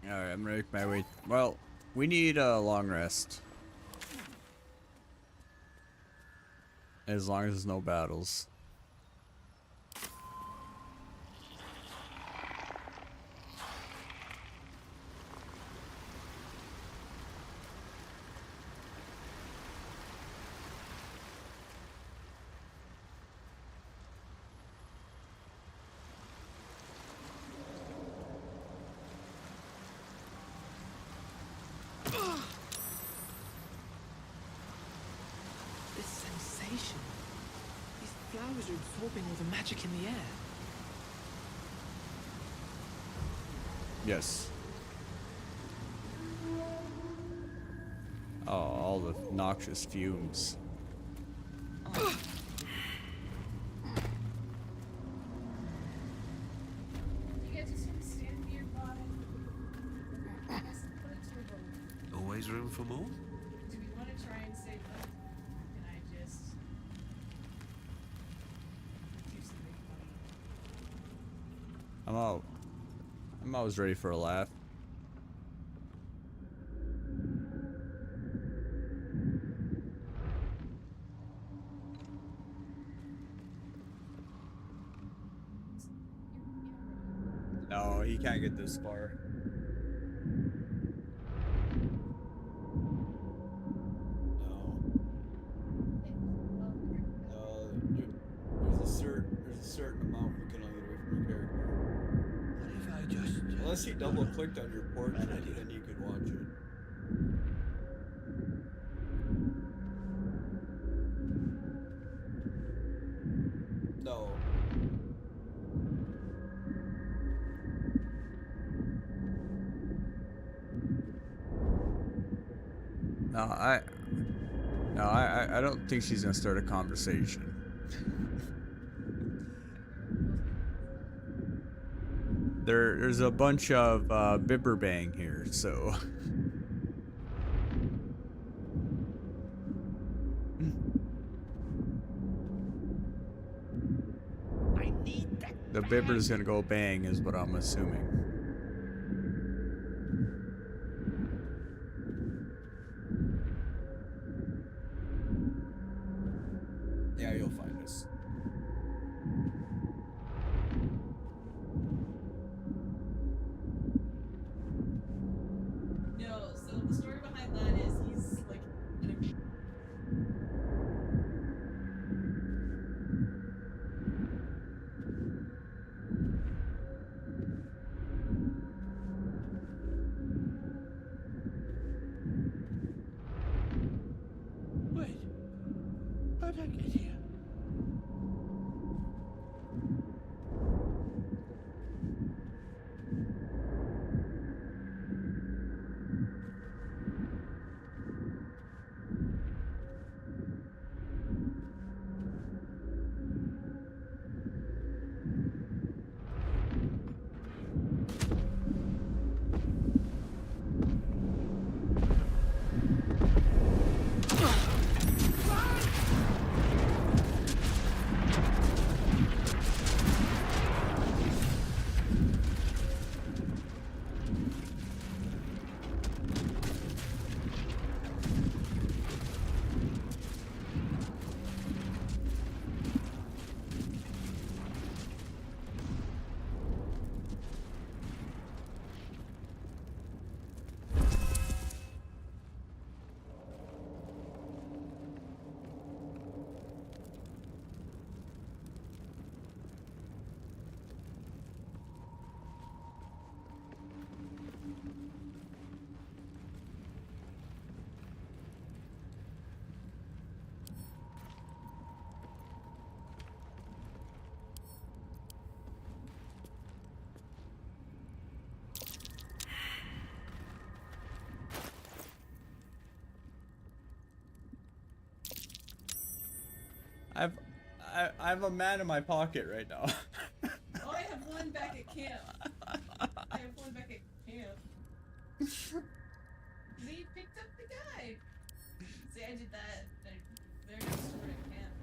[SPEAKER 2] Alright, I'm gonna make my way. Well, we need a long rest. As long as there's no battles.
[SPEAKER 4] This sensation. These flowers are absorbing all the magic in the air.
[SPEAKER 2] Yes. Oh, all the noxious fumes.
[SPEAKER 1] You guys just want to stand near bottom. I guess put it to a vote.
[SPEAKER 12] Always room for more?
[SPEAKER 1] Do we want to try and save them? Can I just do something funny?
[SPEAKER 2] I'm out. I'm always ready for a laugh. No, he can't get this far. There's a certain amount you can only get away from your character.
[SPEAKER 6] What if I just.
[SPEAKER 2] Unless he double clicked on your portrait, then you could watch it. No. No, I don't think she's gonna start a conversation. There's a bunch of bibberbang here, so.
[SPEAKER 11] I need that.
[SPEAKER 2] The bibber's gonna go bang, is what I'm assuming. Yeah, you'll find us.
[SPEAKER 1] No, so the story behind that is he's like
[SPEAKER 2] I have a man in my pocket right now.
[SPEAKER 1] Oh, I have one back at camp. I have one back at camp. He picked up the guy. See, I did that. They're next door at camp.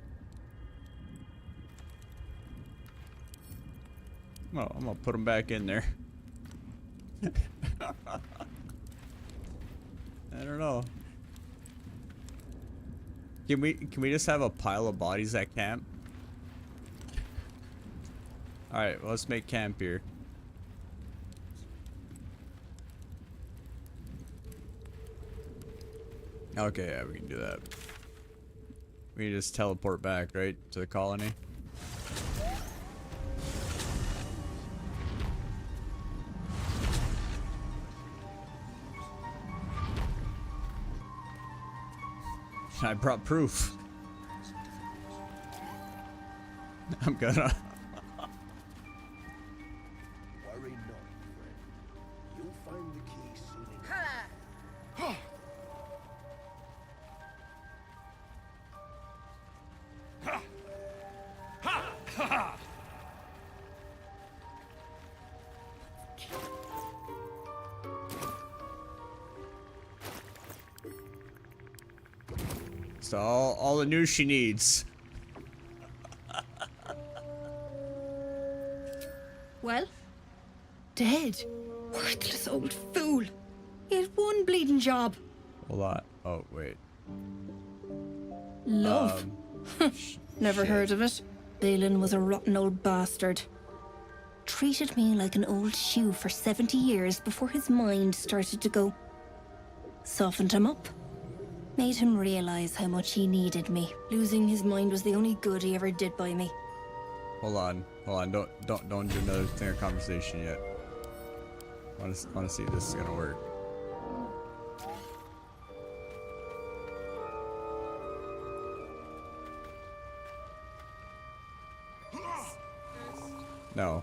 [SPEAKER 2] Well, I'm gonna put him back in there. I don't know. Can we just have a pile of bodies at camp? All right, well, let's make camp here. Okay, yeah, we can do that. We can just teleport back, right, to the colony. I brought proof. I'm gonna.
[SPEAKER 6] Worry not, friend. You'll find the key soon enough.
[SPEAKER 2] So all the news she needs.
[SPEAKER 9] Well? Dead. Worthless old fool. He had one bleeding job.
[SPEAKER 2] Hold on. Oh, wait.
[SPEAKER 9] Love. Never
[SPEAKER 2] shit.
[SPEAKER 9] heard of it. Balin was a rotten old bastard. Treated me like an old shoe for 70 years before his mind started to go. Softened him up. Made him realize how much he needed me. Losing his mind was the only good he ever did by me.
[SPEAKER 2] Hold on. Don't do another thing or conversation yet. Want to see if this is gonna work. No.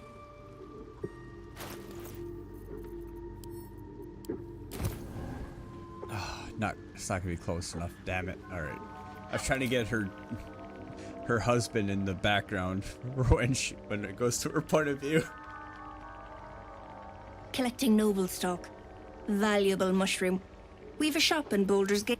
[SPEAKER 2] It's not gonna be close enough. Damn it! All right. I was trying to get her husband in the background when it goes to her point of view.
[SPEAKER 9] Collecting noble stock. Valuable mushroom. We've a shop in Boulder's Gate.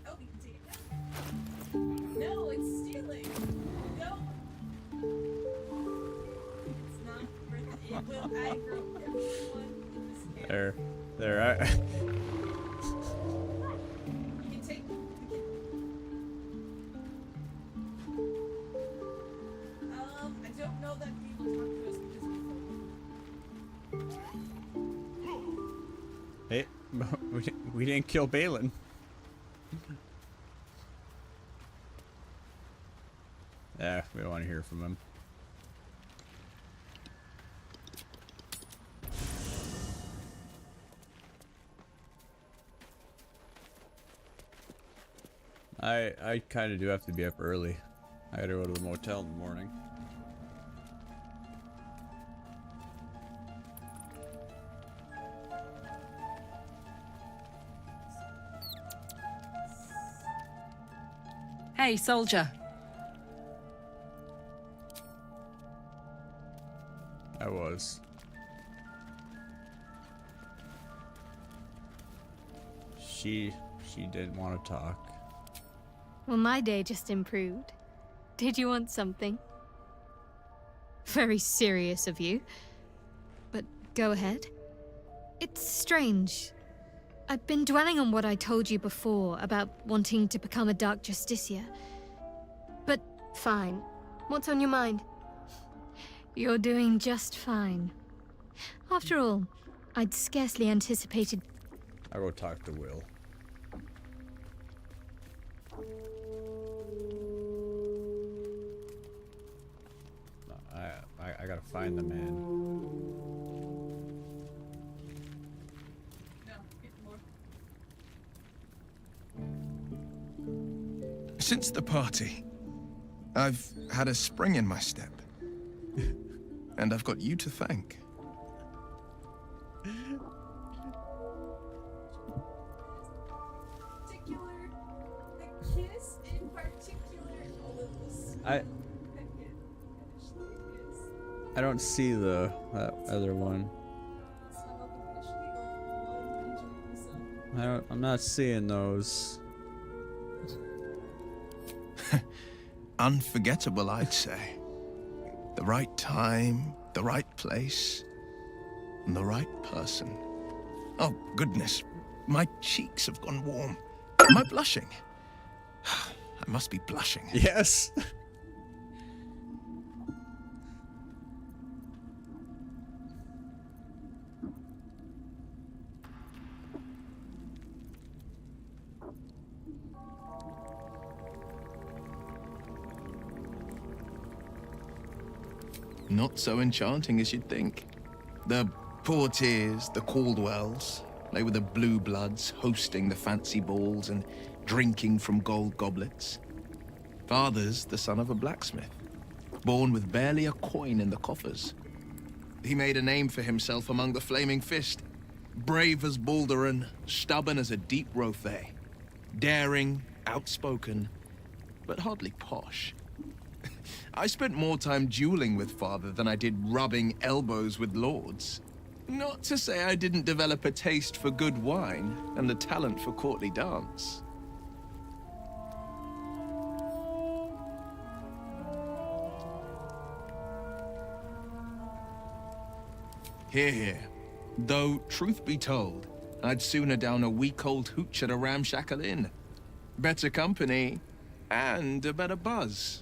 [SPEAKER 1] Oh, we can take it now. No, it's stealing. No. It's not worth it. It will aggro everyone in this camp.
[SPEAKER 2] There.
[SPEAKER 1] You can take I don't know that people talk to us because
[SPEAKER 2] Hey, we didn't kill Balin. Yeah, we don't want to hear from him. I kind of do have to be up early. I gotta go to the motel in the morning.
[SPEAKER 13] Hey, soldier.
[SPEAKER 2] I was. She didn't want to talk.
[SPEAKER 14] Well, my day just improved. Did you want something? Very serious of you. But go ahead. It's strange. I've been dwelling on what I told you before about wanting to become a Dark Justicia. But fine. What's on your mind? You're doing just fine. After all, I'd scarcely anticipated...
[SPEAKER 2] I'll go talk to Will. gotta find the man.
[SPEAKER 1] No, get more.
[SPEAKER 13] Since the party, I've had a spring in my step. And I've got you to thank.
[SPEAKER 1] Particular, the kiss in particular, all of this.
[SPEAKER 2] I don't see that other one. I'm not seeing those.
[SPEAKER 13] Unforgettable, I'd say. The right time, the right place, and the right person. Oh, goodness. My cheeks have gone warm. Am I blushing? I must be blushing.
[SPEAKER 2] Yes.
[SPEAKER 13] Not so enchanting as you'd think. The Portiers, the Caldwells, they were the blue bloods hosting the fancy balls and drinking from gold goblets. Father's the son of a blacksmith, born with barely a coin in the coffers. He made a name for himself among the Flaming Fist. Brave as Balduran, stubborn as a deep Rothay. Daring, outspoken, but hardly posh. I spent more time dueling with Father than I did rubbing elbows with lords. Not to say I didn't develop a taste for good wine and a talent for courtly dance. Hear, hear. Though, truth be told, I'd sooner down a week-old hooch at a ramshackle inn. Better company, and a better buzz.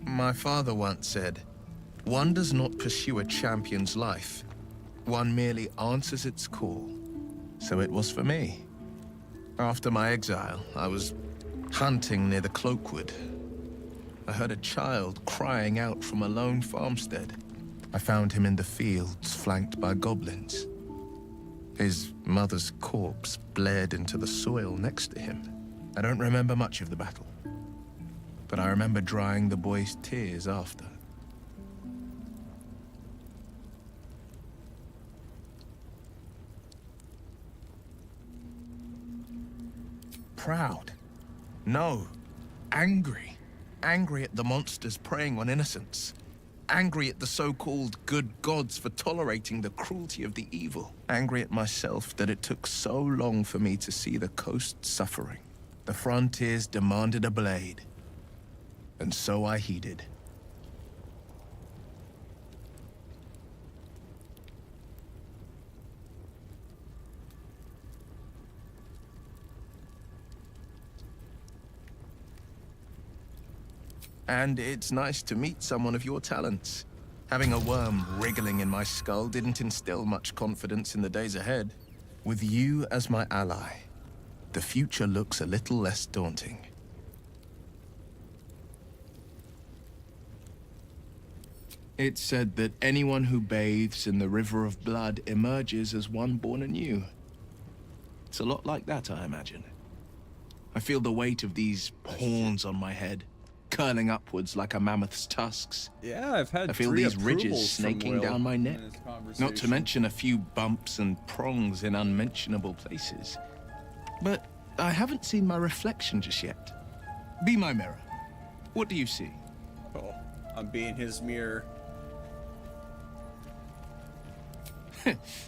[SPEAKER 13] My father once said, one does not pursue a champion's life. One merely answers its call. So it was for me. After my exile, I was hunting near the Cloakwood. I heard a child crying out from a lone farmstead. I found him in the fields, flanked by goblins. His mother's corpse bled into the soil next to him. I don't remember much of the battle, but I remember drying the boy's tears after. Proud? No. Angry. Angry at the monsters preying on innocents. Angry at the so-called good gods for tolerating the cruelty of the evil. Angry at myself that it took so long for me to see the coast suffering. The frontiers demanded a blade. And so I heeded. And it's nice to meet someone of your talents. Having a worm wriggling in my skull didn't instill much confidence in the days ahead. With you as my ally, the future looks a little less daunting. It's said that anyone who bathes in the river of blood emerges as one born anew. It's a lot like that, I imagine. I feel the weight of these horns on my head, curling upwards like a mammoth's tusks.
[SPEAKER 2] Yeah, I've had
[SPEAKER 13] I feel these ridges snaking down my neck. Not to mention a few bumps and prongs in unmentionable places. But I haven't seen my reflection just yet. Be my mirror. What do you see?
[SPEAKER 2] Oh, I'm being his mirror.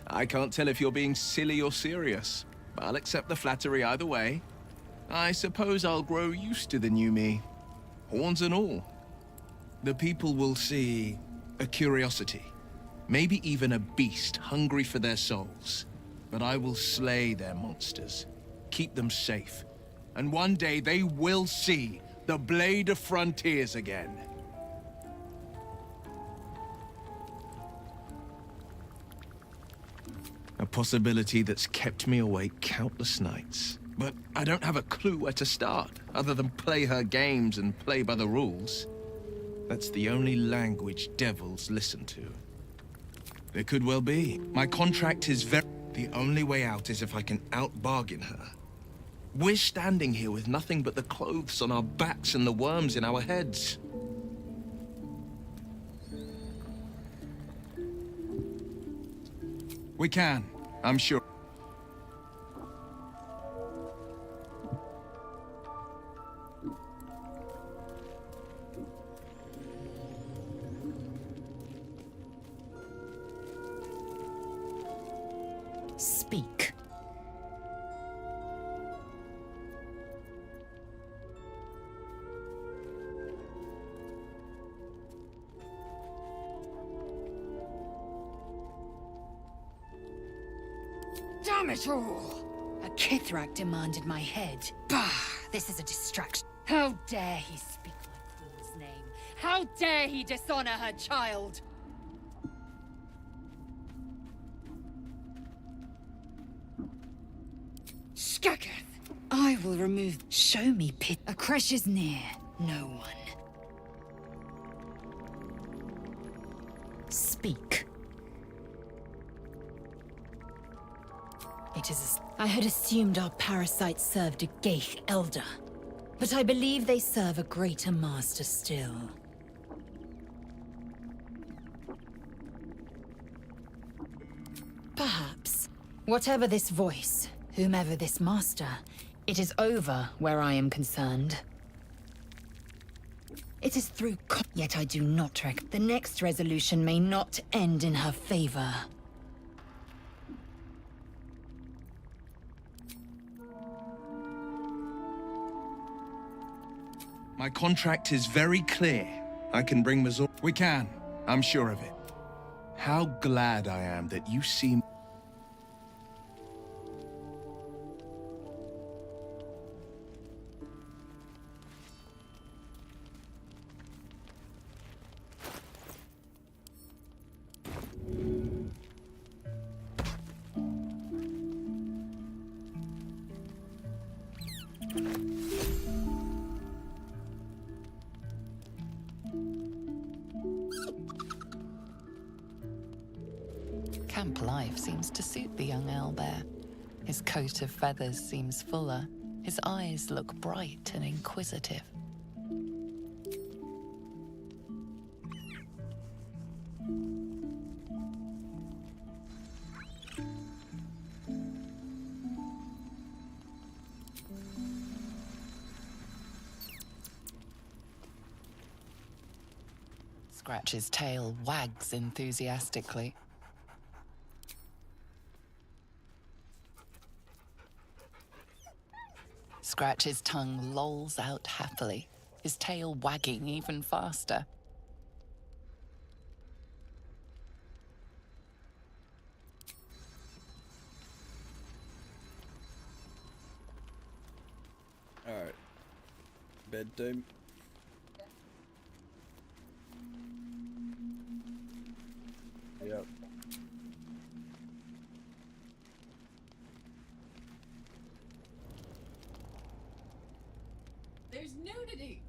[SPEAKER 13] I can't tell if you're being silly or serious. I'll accept the flattery either way. I suppose I'll grow used to the new me. Horns and all. The people will see a curiosity. Maybe even a beast hungry for their souls. But I will slay their monsters. Keep them safe. And one day they will see the Blade of Frontiers again. A possibility that's kept me awake countless nights. But I don't have a clue where to start, other than play her games and play by the rules. That's the only language devils listen to. It could well be. My contract is very... The only way out is if I can out-bargain her. We're standing here with nothing but the clothes on our backs and the worms in our heads. We can, I'm sure.
[SPEAKER 15] Speak. Damn it all! A Kithrak demanded my head. Bah! This is a distraction. How dare he speak my queen's name? How dare he dishonor her child? Skaketh! I will remove... Show me pit. A crash is near. No one. Speak. It is... I had assumed our parasites served a Geich elder, but I believe they serve a greater master still. Perhaps. Whatever this voice, whomever this master, it is over where I am concerned. It is through yet I do not the next resolution may not end in her favor.
[SPEAKER 13] My contract is very clear. I can bring Missouri. We can. I'm sure of it. How glad I am that you seem...
[SPEAKER 3] Camp life seems to suit the young owlbear. His coat of feathers seems fuller. His eyes look bright and inquisitive. Scratch's tail wags enthusiastically. Scratch's tongue lolls out happily, his tail wagging even faster.
[SPEAKER 2] Alright. Bedtime. Yep.
[SPEAKER 1] There's nudity.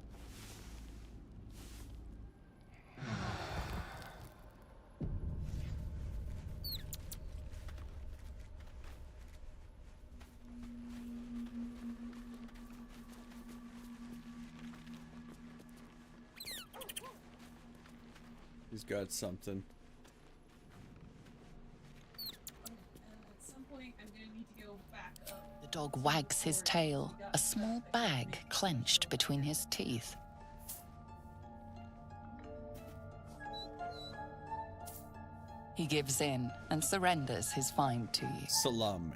[SPEAKER 2] He's got something.
[SPEAKER 1] At some point, I'm gonna need to go back up.
[SPEAKER 3] The dog wags his tail, a small bag clenched between his teeth. He gives in and surrenders his find to you.
[SPEAKER 2] Salame.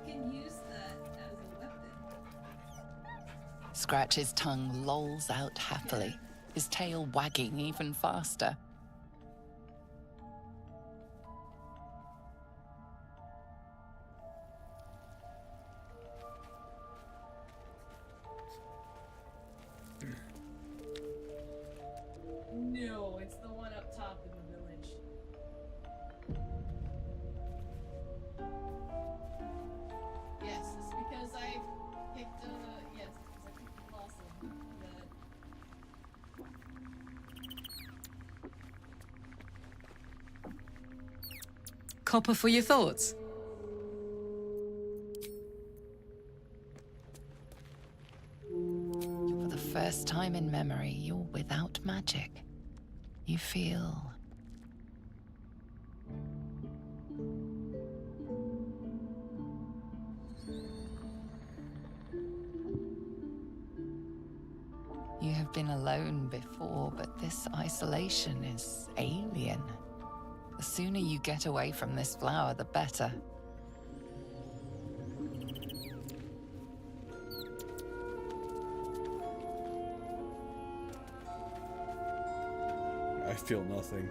[SPEAKER 1] You can use that as a weapon.
[SPEAKER 3] Scratch's tongue lolls out happily, his tail wagging even faster.
[SPEAKER 1] No, it's the one up top in the village.
[SPEAKER 15] copper for your thoughts?
[SPEAKER 3] For the first time in memory, you're without magic. You feel... You have been alone before, but this isolation is alien. The sooner you get away from this flower, the better.
[SPEAKER 2] I feel nothing.